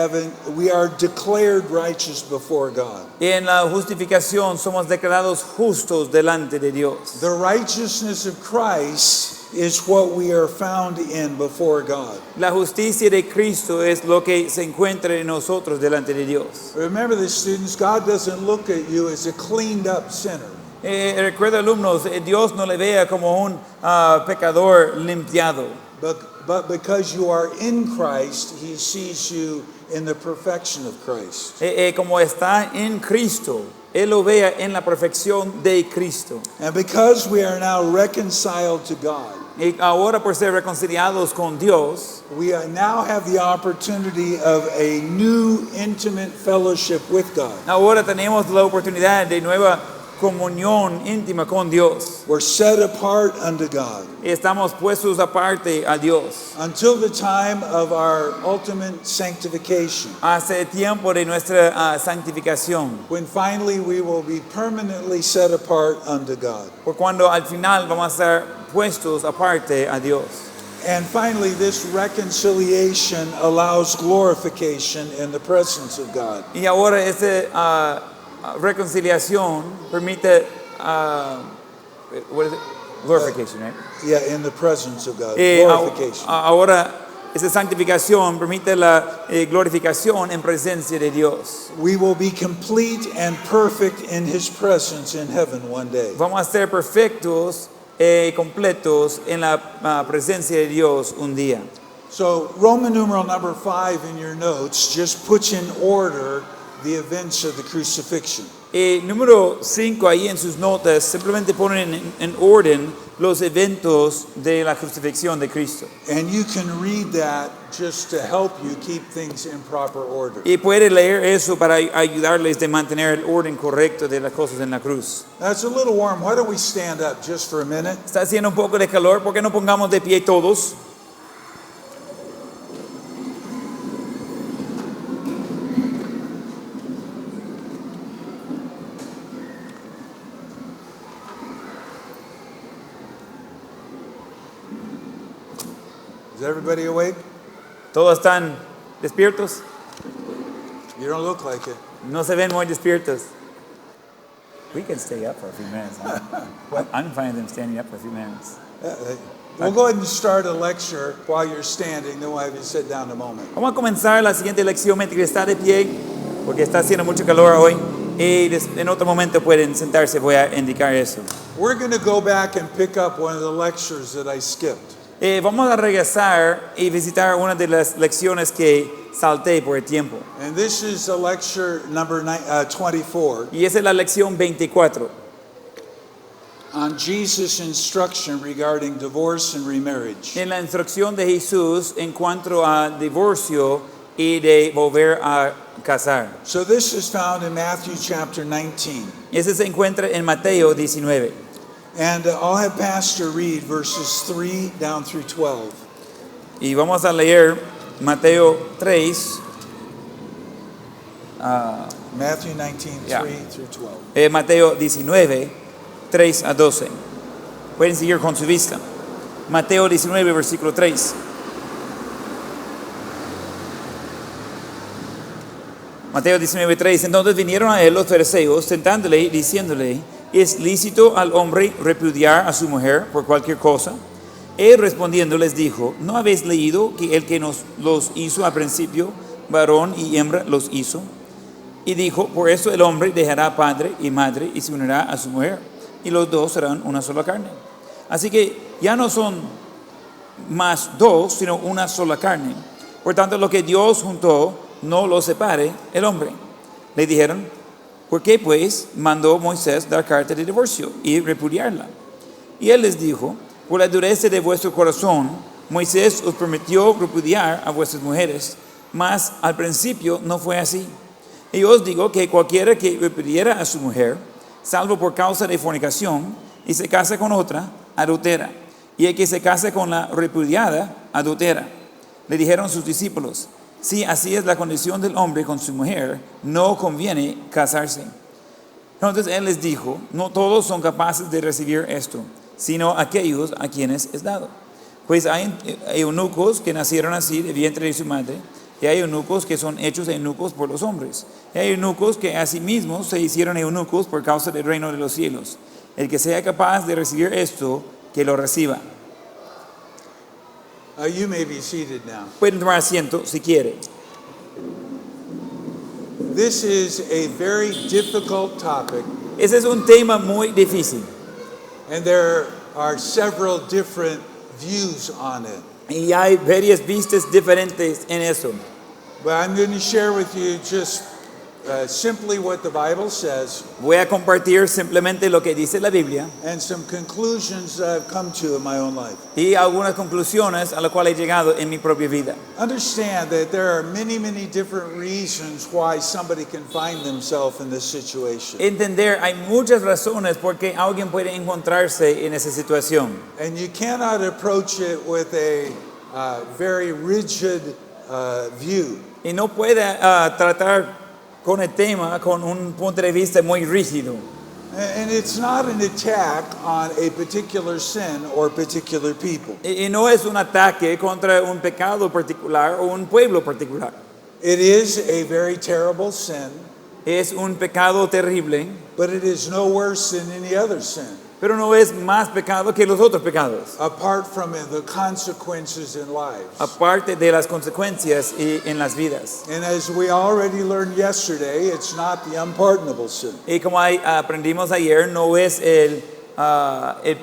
are declared righteous before God. En la justificación somos declarados justos delante de Dios. The righteousness of Christ is what we are found in before God. La justicia de Cristo es lo que se encuentra en nosotros delante de Dios. Remember this, students, God doesn't look at you as a cleaned up sinner. Recuerda, alumnos, Dios no le vea como un pecador limpiado. But because you are in Christ, He sees you in the perfection of Christ. Como está en Cristo, Él lo vea en la perfección de Cristo. And because we are now reconciled to God, Y ahora por ser reconciliados con Dios, we now have the opportunity of a new intimate fellowship with God. ahora tenemos la oportunidad de nueva comunión íntima con Dios. We're set apart unto God Estamos puestos aparte a Dios until the time of our ultimate sanctification, hasta el tiempo de nuestra santificación, when finally we will be permanently set apart unto God. por cuando al final vamos a estar puestos aparte a Dios. And finally, this reconciliation allows glorification in the presence of God. Y ahora esa reconciliación permite what is it? Glorification, right? Yeah, in the presence of God. Eh, Glorification. Ahora esa santificación permite la glorificación en presencia de Dios. We will be complete and perfect in His presence in heaven one day. Vamos a ser perfectos completos en la presencia de Dios un día. So, Roman numeral number 5 in your notes just puts in order the events of the crucifixion. Número 5 ahí en sus notas simplemente ponen en orden los eventos de la crucifixión de Cristo. And you can read that just to help you keep things in proper order. Y puede leer eso para ayudarles de mantener el orden correcto de las cosas en la cruz. Now, it's a little warm. Why don't we stand up just for a minute? Está haciendo un poco de calor, ¿por qué no pongamos de pie todos? Is everybody awake? ¿Todos están despiertos? You don't look like it. No se ven muy despiertos. We can stay up for a few minutes. I'm fine with them standing up for a few minutes. We'll go ahead and start a lecture while you're standing, then we'll have you sit down in a moment. Vamos a comenzar la siguiente lección mientras está de pie, porque está haciendo mucho calor hoy. Y en otro momento pueden sentarse, voy a indicar eso. We're going to go back and pick up one of the lectures that I skipped. Vamos a regresar y visitar una de las lecciones que salté por el tiempo. And this is the lecture number 24 Y esa es la lección 24 on Jesus' instruction regarding divorce and remarriage. en la instrucción de Jesús en cuanto a divorcio y de volver a casar. So this is found in Matthew chapter 19. Y ese se encuentra en Mateo 19. And I'll have Pastor read verses 3 down through 12. Y vamos a leer Mateo 3, Matthew 19, Yeah. 3 through 12. Mateo 19, 3 a 12. Pueden seguir con su vista. Mateo 19, versículo 3. Mateo 19, 3. Entonces vinieron a él los fariseos, tentándole y diciéndole: ¿es lícito al hombre repudiar a su mujer por cualquier cosa? Él respondiendo les dijo: ¿no habéis leído que el que los hizo al principio, varón y hembra los hizo? Y dijo: por eso el hombre dejará padre y madre y se unirá a su mujer, y los dos serán una sola carne. Así que ya no son más dos, sino una sola carne. Por tanto, lo que Dios juntó, no lo separe el hombre. Le dijeron: ¿por qué pues mandó Moisés dar carta de divorcio y repudiarla? Y él les dijo: por la dureza de vuestro corazón, Moisés os permitió repudiar a vuestras mujeres, mas al principio no fue así. Y yo os digo que cualquiera que repudiara a su mujer, salvo por causa de fornicación, y se casa con otra, adultera. Y el que se casa con la repudiada, adultera. Le dijeron sus discípulos: si así es la condición del hombre con su mujer, no conviene casarse. Entonces él les dijo: no todos son capaces de recibir esto, sino aquellos a quienes es dado. Pues hay eunucos que nacieron así de vientre de su madre, y hay eunucos que son hechos eunucos por los hombres, y hay eunucos que asimismo se hicieron eunucos por causa del reino de los cielos. El que sea capaz de recibir esto, que lo reciba. You may be seated now. Pueden tomar asiento si quiere. This is a very difficult topic, Ese es un tema muy difícil, and there are several different views on it. y hay varias vistas diferentes en eso. But I'm going to share with you just simply what the Bible says Voy a compartir simplemente lo que dice la Biblia and some conclusions that I've come to in my own life. y algunas conclusiones a las cuales he llegado en mi propia vida. Understand that there are many, many different reasons why somebody can find themselves in this situation. Entender, hay muchas razones por qué alguien puede encontrarse en esa situación. And you cannot approach it with a very rigid view. Y no puede tratar con el tema con un punto de vista muy rígido. And it's not an attack on a particular sin or particular people. Y no es un ataque contra un pecado particular o un pueblo particular. It is a very terrible sin, Es un pecado terrible, but it is no worse than any other sin, pero no es más pecado que los otros pecados, apart from the consequences in lives. aparte de las consecuencias en las vidas. And as we already learned yesterday, it's not the unpardonable sin. Y como aprendimos ayer, no es el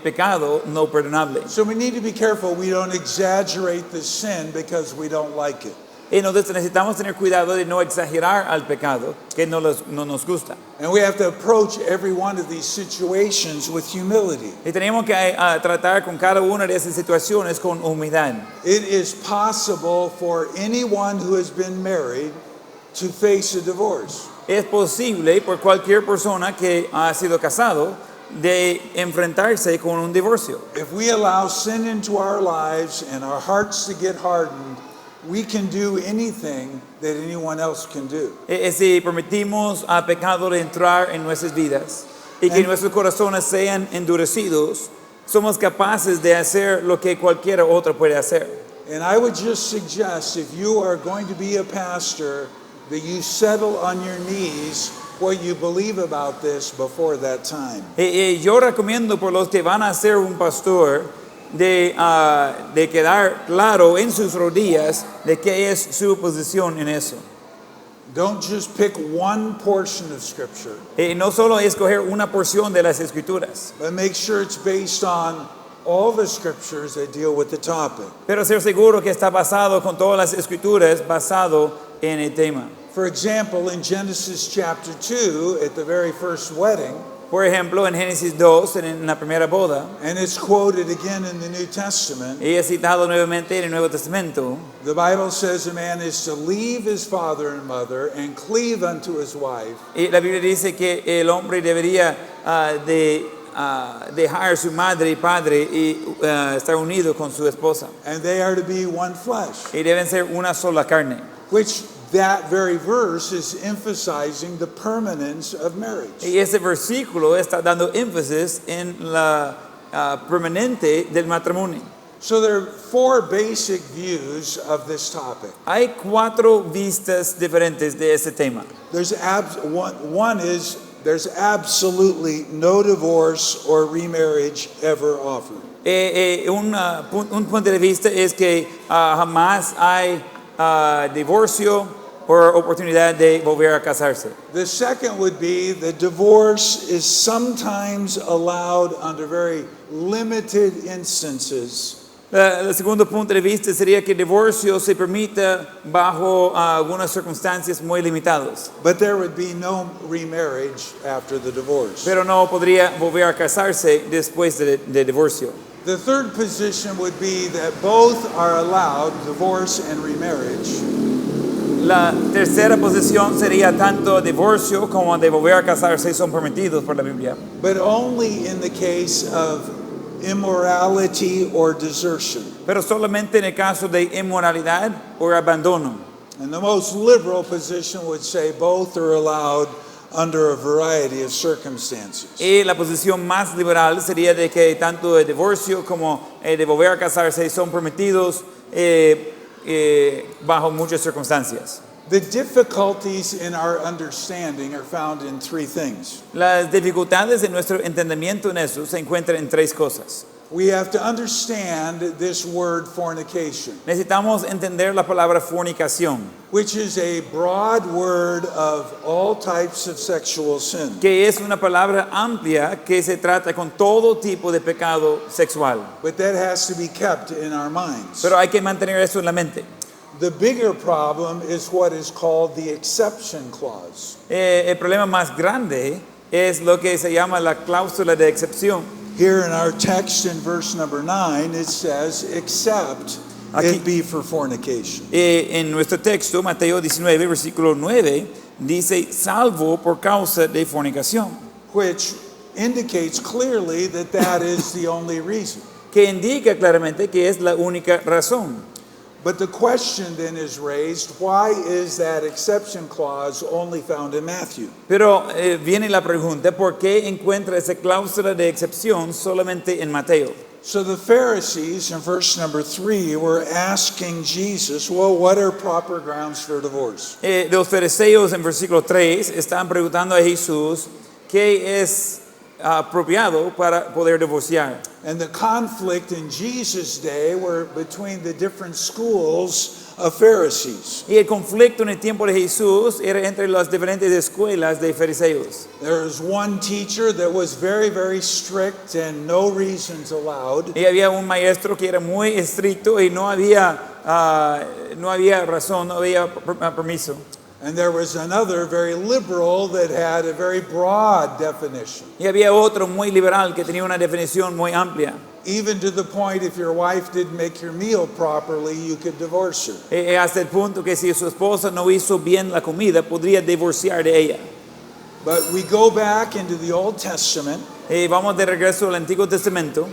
pecado no perdonable. So we need to be careful we don't exaggerate the sin because we don't like it. Y entonces necesitamos tener cuidado de no exagerar al pecado que no nos gusta. And we have to approach every one of these situations with humility. Y tenemos que tratar con cada una de esas situaciones con humildad. It is possible for anyone who has been married to face a divorce. Es posible por cualquier persona que ha sido casado de enfrentarse con un divorcio. If we allow sin into our lives and our hearts to get hardened, we can do anything that anyone else can do. Si permitimos al pecado de entrar en nuestras vidas y que nuestros corazones sean endurecidos, somos capaces de hacer lo que cualquier otro puede hacer. And I would just suggest if you are going to be a pastor that you settle on your knees what you believe about this before that time. Yo recomiendo por los que van a ser un pastor de quedar claro en sus rodillas de qué es su posición en eso. Don't just pick one portion of Scripture, No solo escoger una porción de las escrituras, but make sure it's based on all the scriptures that deal with the topic. Pero ser seguro que está basado con todas las escrituras, basado en el tema. For example, in Genesis chapter 2, at the very first wedding, Por ejemplo, en Génesis 2, en la primera boda, and it's quoted again in the New Testament, y es citado nuevamente en el Nuevo Testamento, the Bible says a man is to leave his father and mother and cleave unto his wife, y la Biblia dice que el hombre debería dejar su madre y padre y estar unido con su esposa. and they are to be one flesh. Y deben ser una sola carne. Which that very verse is emphasizing the permanence of marriage. Y ese versículo está dando énfasis en la permanente del matrimonio. So there are four basic views of this topic. Hay 4 vistas diferentes de ese tema. There's one is there's absolutely no divorce or remarriage ever offered. Un punto de vista es que jamás hay divorcio o oportunidad de volver a casarse. The second would be that divorce is sometimes allowed under very limited instances. El segundo punto de vista sería que el divorcio se permita bajo algunas circunstancias muy limitadas, But there would be no remarriage after the divorce. pero no podría volver a casarse después de divorcio. The third position would be that both are allowed, divorce and remarriage, La tercera posición sería tanto divorcio como de volver a casarse son permitidos por la Biblia, but only in the case of immorality or desertion. pero solamente en el caso de inmoralidad o abandono. And the most liberal position would say both are allowed under a variety of circumstances. Y la posición más liberal sería de que tanto el divorcio como de volver a casarse son permitidos bajo muchas circunstancias. The difficulties in our understanding are found in three things. Las dificultades de nuestro entendimiento en eso se encuentran en 3 cosas. We have to understand this word fornication, Necesitamos entender la palabra fornicación, which is a broad word of all types of sexual sin. que es una palabra amplia que se trata con todo tipo de pecado sexual. But that has to be kept in our minds. Pero hay que mantener eso en la mente. The bigger problem is what is called the exception clause. El problema más grande es lo que se llama la cláusula de excepción. Here in our text in verse number 9, it says, except Aquí- it be for fornication. En nuestro texto, Mateo 19, versículo 9, dice, salvo por causa de fornicación, Which indicates clearly that that is the only reason. que indica claramente que es la única razón. But the question then is raised, why is that exception clause only found in Matthew? Pero viene la pregunta, ¿por qué encuentra esa cláusula de excepción solamente en Mateo? So the Pharisees in verse number 3 were asking Jesus, well, what are proper grounds for divorce? Los fariseos en versículo 3 están preguntando a Jesús qué es apropiado para poder divorciar. And the conflict in Jesus' day were between the different schools of Pharisees. Y el conflicto en el tiempo de Jesús era entre las diferentes escuelas de fariseos. There was one teacher that was very, very strict and no reasons allowed. Y había un maestro que era muy estricto y no había razón, no había permiso. And there was another very liberal that had a very broad definition. Y había otro muy liberal que tenía una definición muy amplia. Even to the point if your wife didn't make your meal properly, you could divorce her. Hasta el punto que si su esposa no hizo bien la comida, podría divorciar de ella. But we go back into the Old Testament, Vamos de regreso al Antiguo Testamento.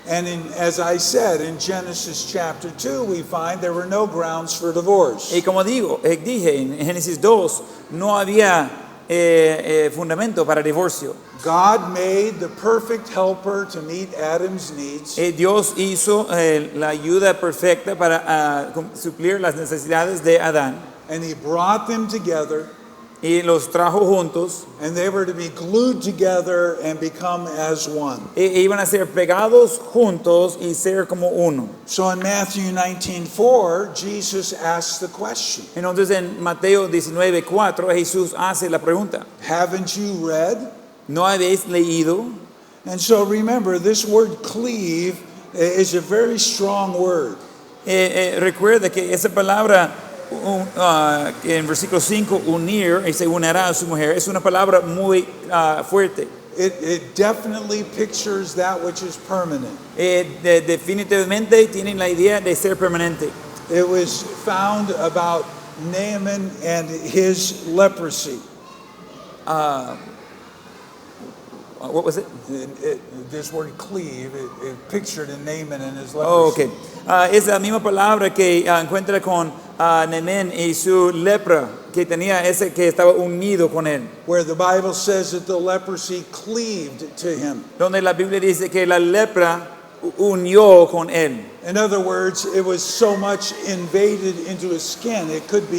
and as I said, in Genesis chapter 2, we find there were no grounds for divorce. Y como dije en Génesis 2, no había fundamento para divorcio. God made the perfect helper to meet Adam's needs. Dios hizo la ayuda perfecta para suplir las necesidades de Adán And he brought them together, y los trajo juntos. and they were to be glued together and become as one. Iban a ser pegados juntos y ser como uno. So in Matthew 19:4, Jesus asks the question, Entonces en Mateo 19:4 Jesús hace la pregunta, haven't you read? ¿no habéis leído? And so remember, this word cleave is a very strong word. Recuerda que esa palabra en versículo 5, unir y se unirá a su mujer, es una palabra muy fuerte. It definitely pictures that which is permanent. Definitivamente tienen la idea de ser permanente. It was found about Naaman and his leprosy. What was it? This word cleave, it pictured in Naaman and his leprosy. Oh, okay. Es la misma palabra que encuentra con Naaman y su lepra, que tenía ese que estaba unido con él. Where the Bible says that the leprosy cleaved to him. Donde la Biblia dice que la lepra unió con él. In other words, it was so much invaded into his skin, it could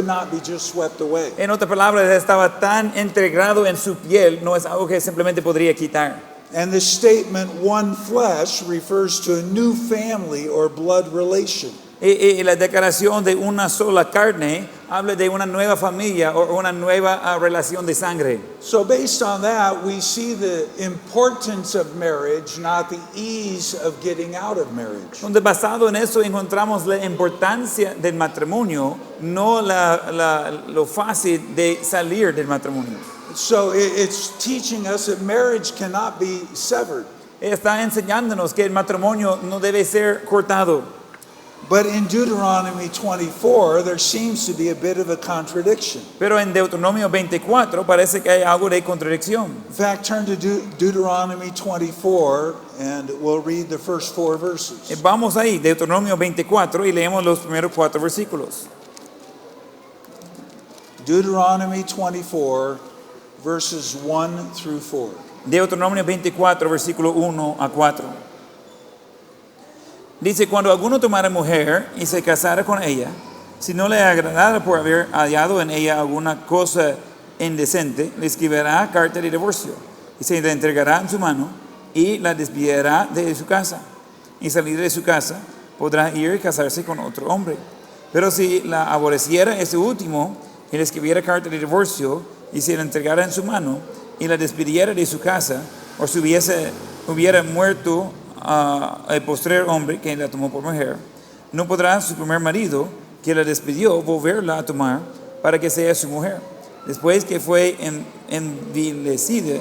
not be just swept away. En otras palabras, estaba tan integrado en su piel, no es algo que simplemente podría quitar. And the statement one flesh refers to a new family or blood relation. Y la declaración de una sola carne habla de una nueva familia o una nueva relación de sangre. So based on that, we see the importance of marriage, not the ease of getting out of marriage. Donde basado en eso encontramos la importancia del matrimonio, no lo fácil de salir del matrimonio. So it's teaching us that marriage cannot be severed. Está enseñándonos que el matrimonio no debe ser cortado. But in Deuteronomy 24, there seems to be a bit of a contradiction. Pero en Deuteronomio 24 parece que hay algo de contradicción. In fact, turn to Deuteronomy 24 and we'll read the first 4 verses. Vamos ahí, Deuteronomio 24, y leemos los primeros 4 versículos. Deuteronomy 24, verses 1 through 4. Deuteronomio 24, versículo 1 a 4. Dice, cuando alguno tomara mujer y se casara con ella, si no le agradara por haber hallado en ella alguna cosa indecente, le escribirá carta de divorcio y se la entregará en su mano y la desviará de su casa. Y salir de su casa podrá ir y casarse con otro hombre. Pero si la aborreciera ese último y le escribiera carta de divorcio y se la entregara en su mano y la despidiera de su casa, o si hubiera muerto el postrer hombre que la tomó por mujer, no podrá su primer marido que la despidió volverla a tomar para que sea su mujer, después que fue envilecida,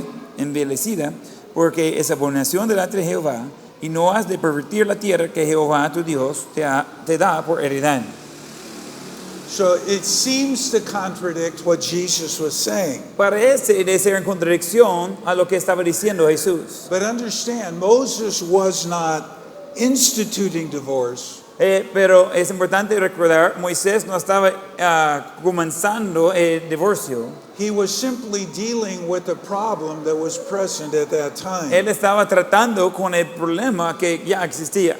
porque es abominación delante de Jehová, y no has de pervertir la tierra que Jehová tu Dios te da por heredad. So it seems to contradict what Jesus was saying. Parece de ser en contradicción a lo que estaba diciendo Jesús. But understand, Moses was not instituting divorce. Pero es importante recordar, Moisés no estaba comenzando el divorcio. He was simply dealing with the problem that was present at that time. Él estaba tratando con el problema que ya existía.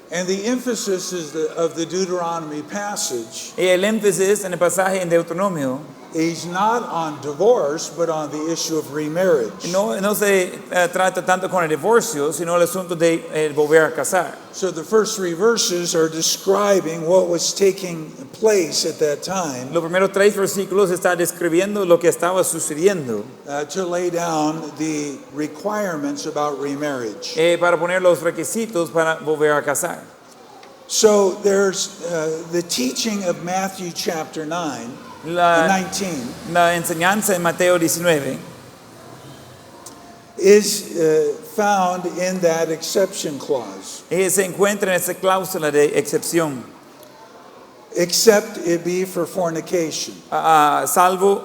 And the emphasis of the Deuteronomy passage Y el énfasis en el pasaje en Deuteronomio is not on divorce, but on the issue of remarriage. no se trata tanto con el divorcio, sino el asunto de volver a casar. So the first 3 verses are describing what was taking place at that time Los primeros 3 versículos está describiendo lo que estaba sucediendo to lay down the requirements about remarriage. para poner los requisitos para volver a casar. So there's the teaching of Matthew chapter 19. La enseñanza en Mateo 19 is found in that exception clause. se encuentra en esa cláusula de excepción, Except it be for fornication. salvo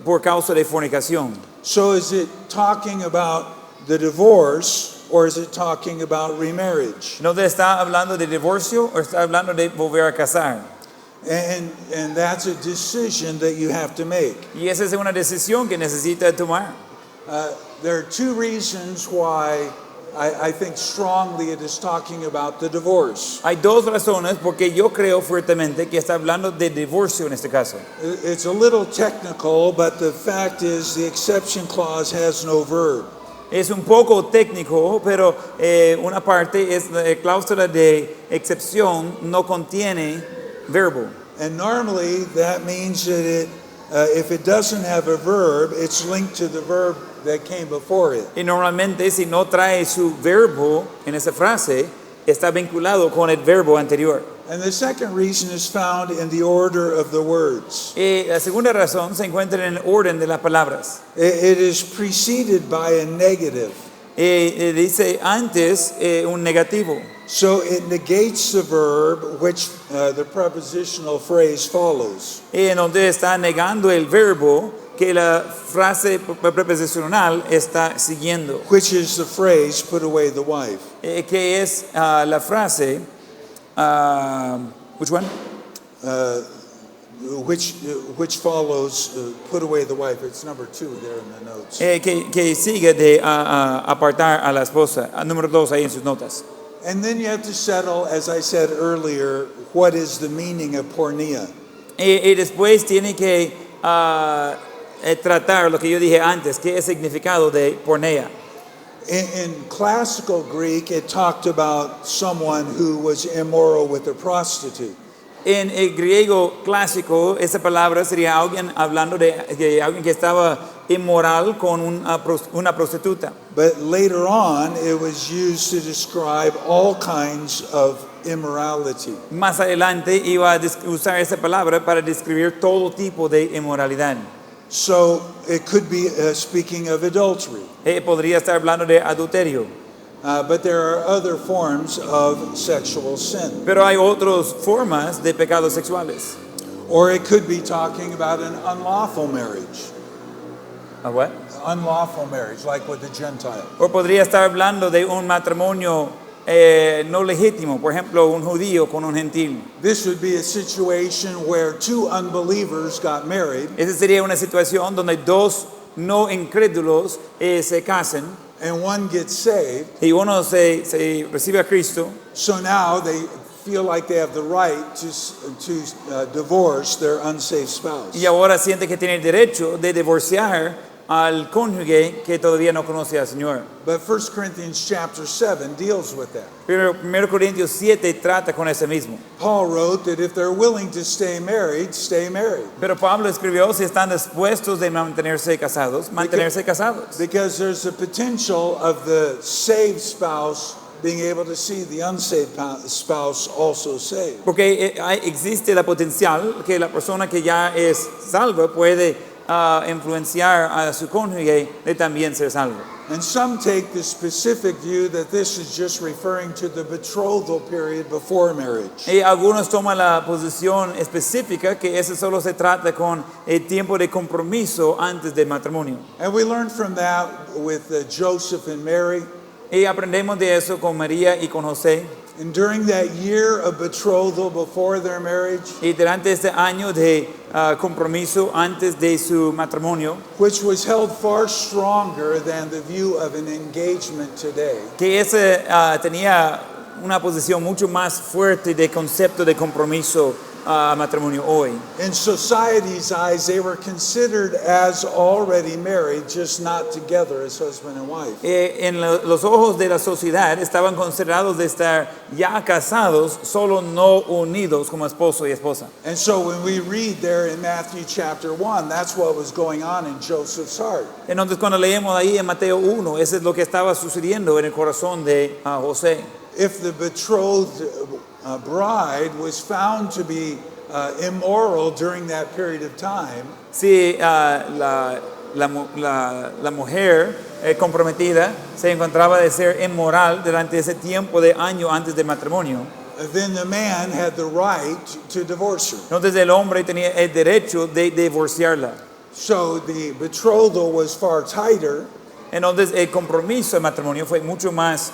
por causa de fornicación. So is it talking about the divorce or is it talking about remarriage? ¿No está hablando de divorcio o está hablando de volver a casar? And that's a decision that you have to make. Y esa es una decisión que necesita tomar. There are 2 reasons why I think strongly it is talking about the divorce. Hay 2 razones porque yo creo fuertemente que está hablando de divorcio en este caso. It's a little technical, but the fact is the exception clause has no verb. Es un poco técnico, pero una parte es la cláusula de excepción no contiene verbo. And normally that means that if it doesn't have a verb, it's linked to the verb that came before it. Y normalmente si no trae su verbo en esa frase, está vinculado con el verbo anterior. And the second reason is found in the order of the words. La segunda razón se encuentra en el orden de las palabras. It is preceded by a negative. Dice antes un negativo. So it negates the verb which the prepositional phrase follows. En donde está negando el verbo que la frase preposicional está siguiendo. Which is the phrase, put away the wife. Que es la frase, which one? Which follows, put away the wife. It's number 2 there in the notes. Que sigue de apartar a la esposa. Número 2 ahí en sus notas. And then you have to settle, as I said earlier, what is the meaning of porneia. Y después tiene que tratar lo que yo dije antes, qué es el significado de porneia. In classical Greek, it talked about someone who was immoral with a prostitute. En el griego clásico, esa palabra sería alguien hablando de alguien que estaba inmoral con una prostituta. But later on, it was used to describe all kinds of immorality. Más adelante iba a usar esa palabra para describir todo tipo de inmoralidad. So it could be speaking of adultery. Podría estar hablando de adulterio. But there are other forms of sexual sin. Pero hay otras formas de pecados sexuales. Or it could be talking about an unlawful marriage. ¿A what? Unlawful marriage, like with the Gentile. O podría estar hablando de un matrimonio no legítimo, por ejemplo, un judío con un gentil. This would be a situation where 2 unbelievers got married, Esa sería una situación donde dos no incrédulos se casan and one gets saved. y uno se recibe a Cristo. So now they feel like they have the right to divorce their unsaved spouse. Y ahora siente que tiene el derecho de divorciar al cónyuge que todavía no conoce al Señor. But 1 Corinthians chapter 7 deals with that. Pero 1 Corintios 7 trata con ese mismo. Paul wrote that if they're willing to stay married, stay married. Pero Pablo escribió, si están dispuestos de mantenerse casados, mantenerse casados. Because there's a potential of the saved spouse being able to see the unsaved spouse also saved. Porque existe la potencial que la persona que ya es salva puede influenciar a su cónyuge de también ser salvo. And some take the specific view that this is just referring to the betrothal period before marriage. Y algunos toman la posición específica que eso solo se trata con el tiempo de compromiso antes del matrimonio. And we learned from that with Joseph and Mary. Y aprendemos de eso con María y con José. And during that year of betrothal before their marriage, Y durante este año de compromiso antes de su matrimonio, which was held far stronger than the view of an engagement today, que ese tenía una posición mucho más fuerte de concepto de compromiso matrimonio hoy. in society's eyes, they were considered as already married, just not together as husband and wife. En los ojos de la sociedad estaban considerados de estar ya casados, solo no unidos como esposo y esposa. And so when we read there in Matthew chapter 1, that's what was going on in Joseph's heart. Entonces cuando leemos ahí en Mateo 1, eso es lo que estaba sucediendo en el corazón de José. If the betrothed bride was found to be immoral during that period of time, Si la mujer comprometida se encontraba de ser inmoral durante ese tiempo de año antes del matrimonio, then the man had the right to divorce her. entonces el hombre tenía el derecho de divorciarla. So the betrothal was far tighter, Entonces el compromiso del matrimonio fue mucho más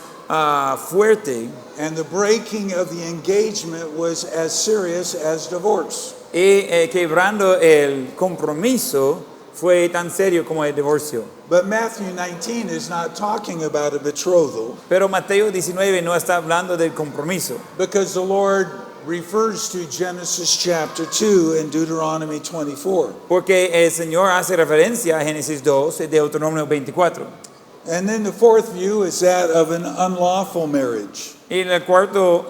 fuerte and the breaking of the engagement was as serious as divorce. y quebrando el compromiso fue tan serio como el divorcio. But Matthew 19 is not talking about a betrothal, Pero Mateo 19 no está hablando del compromiso, because the Lord refers to Genesis chapter 2 and Deuteronomy 24. porque el Señor hace referencia a Génesis 2 y Deuteronomio 24. And then the fourth view is that of an unlawful marriage. Y el cuarto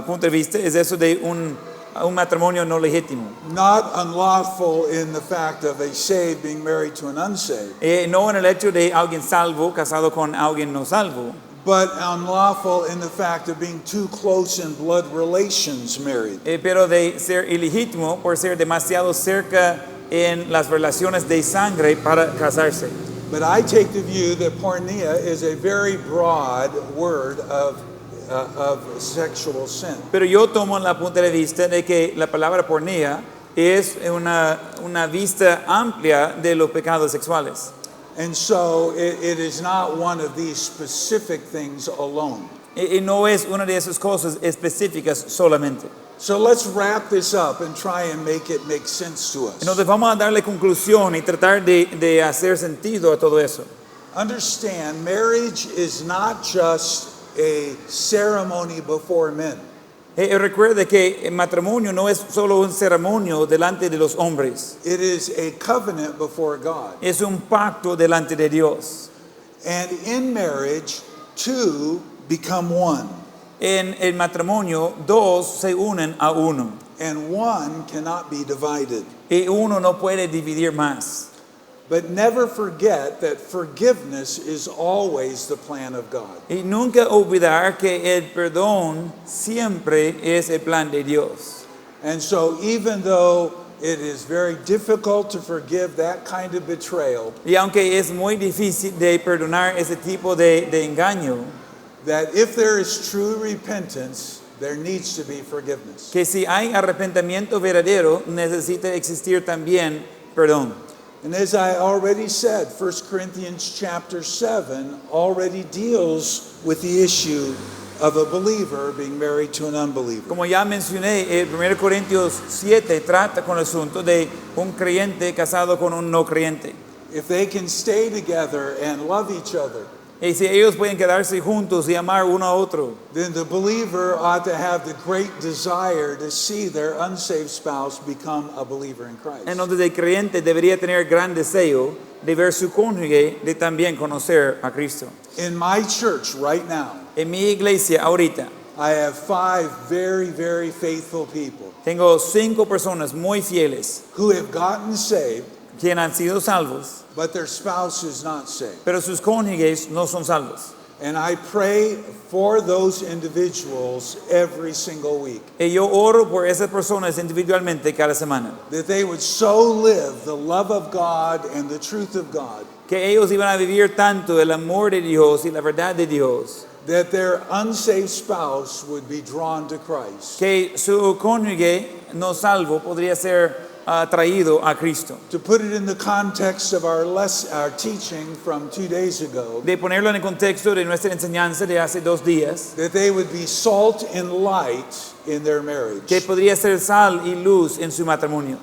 punto de vista es eso de un matrimonio no legítimo. Not unlawful in the fact of a saved being married to an unsaved, No en el hecho de alguien salvo casado con alguien no salvo, but unlawful in the fact of being too close in blood relations married. pero de ser ilegítimo por ser demasiado cerca en las relaciones de sangre para casarse. But I take the view that porneia is a very broad word of sexual sin. Pero yo tomo la punta de vista de que la palabra pornea es una vista amplia de los pecados sexuales. And so it is not one of these specific things alone. Y no es una de esas cosas específicas solamente. So let's wrap this up and try and make it make sense to us. Entonces vamos a darle conclusión y tratar de hacer sentido a todo eso. Understand, marriage is not just a ceremony before men. Recuerde que el matrimonio no es solo un ceremonio delante de los hombres, It is a covenant before God. es un pacto delante de Dios. And in marriage, two become one. En el matrimonio, dos se unen a uno And one cannot be divided. y uno no puede dividir más. But never forget that forgiveness is always the plan of God. Y nunca olvidar que el perdón siempre es el plan de Dios. And so even though it is very difficult to forgive that kind of betrayal, Y aunque es muy difícil de perdonar ese tipo de engaño, that if there is true repentance, there needs to be forgiveness. que si hay arrepentimiento verdadero, necesita existir también perdón. And as I already said, 1 Corinthians chapter 7 already deals with the issue of a believer being married to an unbeliever. Como ya mencioné, el 1 Corintios 7 trata con el asunto de un creyente casado con un no creyente. If they can stay together and love each other, Y si ellos pueden quedarse juntos y amar uno a otro, then the believer ought to have the great desire to see their unsaved spouse become a believer in Christ. entonces el creyente debería tener gran deseo de ver su cónyuge de también conocer a Cristo. In my church right now, En mi iglesia ahorita I have 5 very, very faithful people tengo 5 personas muy fieles who have gotten saved, que han sido salvos, but their spouse is not saved. pero sus cónyuges no son salvos. And I pray for those individuals every single week, Y yo oro por esas personas individualmente cada semana, that they would so live the love of God and the truth of God, que ellos iban a vivir tanto el amor de Dios y la verdad de Dios, that their unsaved spouse would be drawn to Christ. que su cónyuge no salvo podría ser traído a Cristo. To put it in the context of our teaching from 2 days ago, De ponerlo en el contexto de nuestra enseñanza de hace 2 días, that they would be salt and light in their marriage. que podría ser sal y luz en su matrimonio.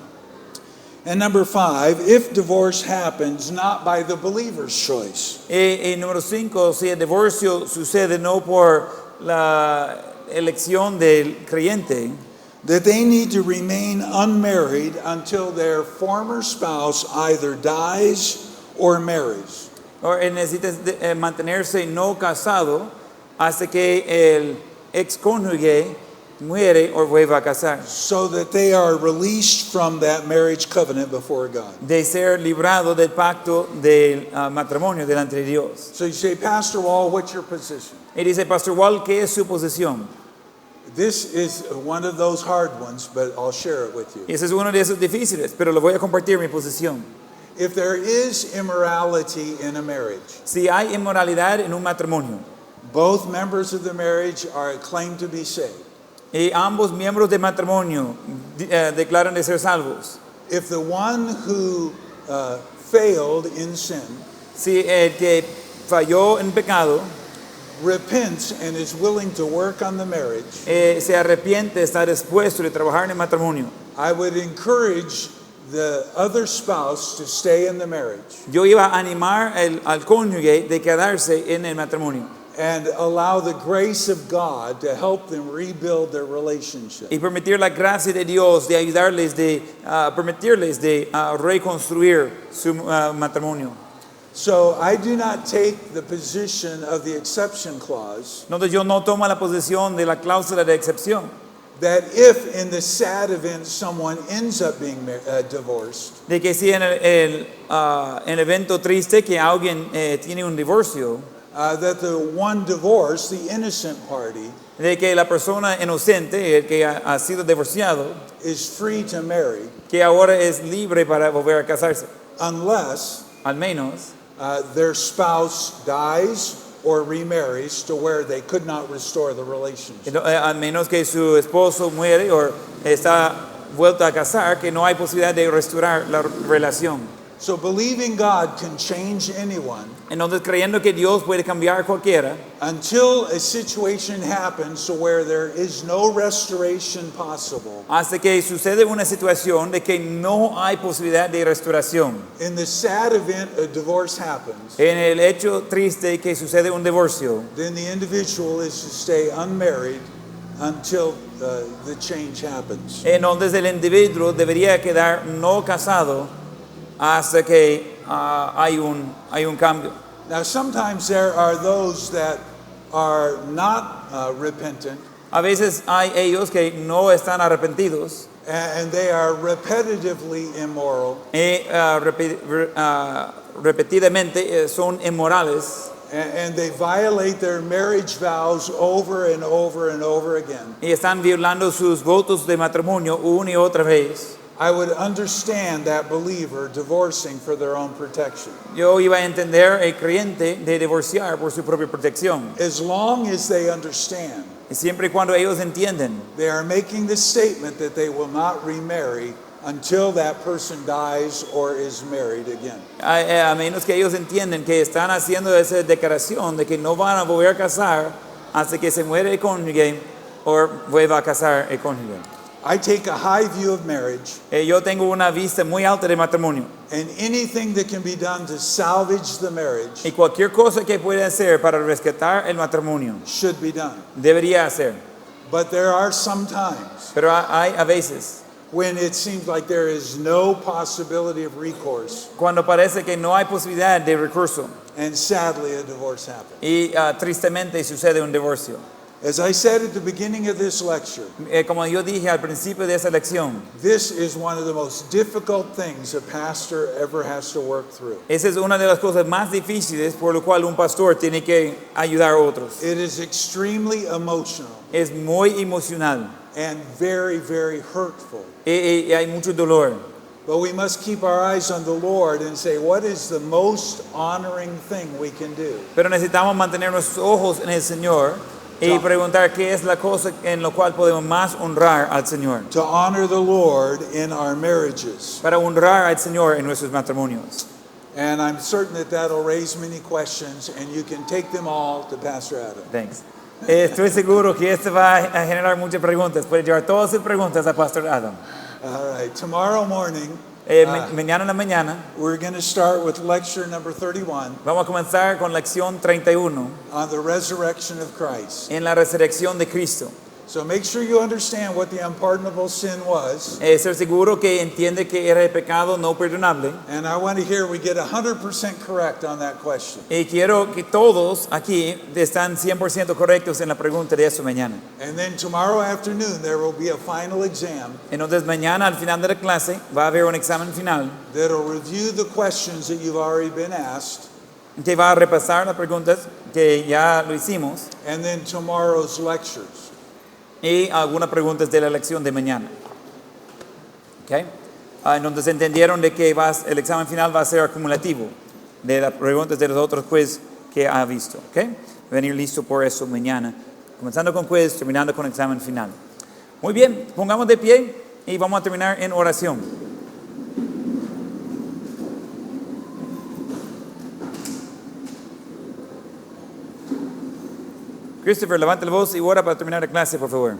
And number 5, if divorce happens not by the believer's choice, Y número 5, si el divorcio sucede no por la elección del creyente, that they need to remain unmarried until their former spouse either dies or marries. o necesita mantenerse no casado hasta que el ex cónyuge muere o vuelva a casar, So that they are released from that marriage covenant before God. de ser librado del pacto del matrimonio delante de Dios. So you say, Pastor Wall, what's your position? Y dice, Pastor Wall, ¿qué es su posición? This is one of those hard ones, but I'll share it with you. Y ese es uno de esos difíciles, pero lo voy a compartir mi posición. If there is immorality in a marriage, Si hay inmoralidad en un matrimonio both members of the marriage are claimed to be saved. y ambos miembros del matrimonio declaran de ser salvos, If the one who failed in sin si el que falló en pecado repents and is willing to work on the marriage, se arrepiente, está dispuesto de trabajar en el matrimonio, I would encourage the other spouse to stay in the marriage yo iba a animar al cónyuge de quedarse en el matrimonio and allow the grace of God to help them rebuild their relationship. y permitir la gracia de Dios de ayudarles, de permitirles de reconstruir su matrimonio. So I do not take the position of the exception clause Entonces yo no tomo la posición de la cláusula de excepción, that if in the sad event someone ends up being divorced, de que si en el evento triste que alguien tiene un divorcio, that the one divorced, the innocent party, de que la persona inocente, el que ha sido divorciado, is free to marry que ahora es libre para volver a casarse, unless al menos their spouse dies or remarries to where they could not restore the relationship. al menos que su esposo muere o está vuelto a casar, que no hay posibilidad de restaurar la relación. So believing God can change anyone Entonces, creyendo que Dios puede cambiar a cualquiera, until a situation happens to where there is no restoration possible. hasta que sucede una situación de que no hay posibilidad de restauración. In the sad event a divorce happens, En el hecho triste que sucede un divorcio, then the individual is to stay unmarried until the change happens. entonces el individuo debería quedar no casado hasta que hay un cambio. Now, sometimes there are those that are not repentant A veces hay ellos que no están arrepentidos and they are repetitively immoral y repetidamente son inmorales and they violate their marriage vows over and over and over again. y están violando sus votos de matrimonio una y otra vez. I would understand that believer divorcing for their own protection. Yo iba a entender el creyente de divorciar por su propia protección. As long as they understand, Y siempre y cuando ellos entienden they are making the statement that they will not remarry until that person dies or is married again. a menos que ellos entienden que están haciendo esa declaración de que no van a volver a casar hasta que se muere el cónyuge o vuelva a casar el cónyuge. I take a high view of marriage, Yo tengo una vista muy alta de matrimonio and anything that can be done to salvage the marriage y cualquier cosa que pueda hacer para rescatar el matrimonio should be done. debería hacer. But there are some times Pero hay a veces when it seems like there is no possibility of recourse, cuando parece que no hay posibilidad de recurso and sadly a divorce happens. y tristemente sucede un divorcio. As I said at the beginning of this lecture, Como yo dije al principio de esa lección, this is one of the most difficult things a pastor ever has to work through. esa es una de las cosas más difíciles por lo cual un pastor tiene que ayudar a otros. It is extremely emotional Es muy emocional and very, very hurtful. y hay mucho dolor. But we must keep our eyes on the Lord and say, what is the most honoring thing we can do? Pero necesitamos mantener nuestros ojos en el Señor y preguntar qué es la cosa en la cual podemos más honrar al Señor. To honor the Lord in our marriages. Para honrar al Señor en nuestros matrimonios. And I'm certain that that'll raise many questions, and you can take them all to Pastor Adam. Thanks. Estoy seguro que esto va a generar muchas preguntas. Puede llevar todas sus preguntas a Pastor Adam. All right, tomorrow morning, Mañana en la mañana we're going to start with lecture number 31 vamos a comenzar con lección 31 on the resurrection of Christ. en la resurrección de Cristo. So make sure you understand what the unpardonable sin was. Ser seguro que entiende que era el pecado no perdonable. And I want to hear we get 100% correct on that question. Y quiero que todos aquí están 100% correctos en la pregunta de esta mañana. And then tomorrow afternoon there will be a final exam Entonces mañana al final de la clase va a haber un examen final that'll review the questions that you've already been asked, que va a repasar las preguntas que ya lo hicimos and then tomorrow's lectures. y algunas preguntas de la lección de mañana. Okay. Entonces entendieron de que el examen final va a ser acumulativo de las preguntas de los otros quiz que ha visto. Okay. Venir listo por eso mañana, comenzando con quiz, terminando con examen final. Muy bien, pongamos de pie y vamos a terminar en oración. Christopher, levanta la voz y ora para terminar la clase, por favor.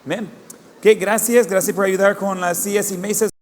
Amén. Gracias por ayudar con las sillas y mesas.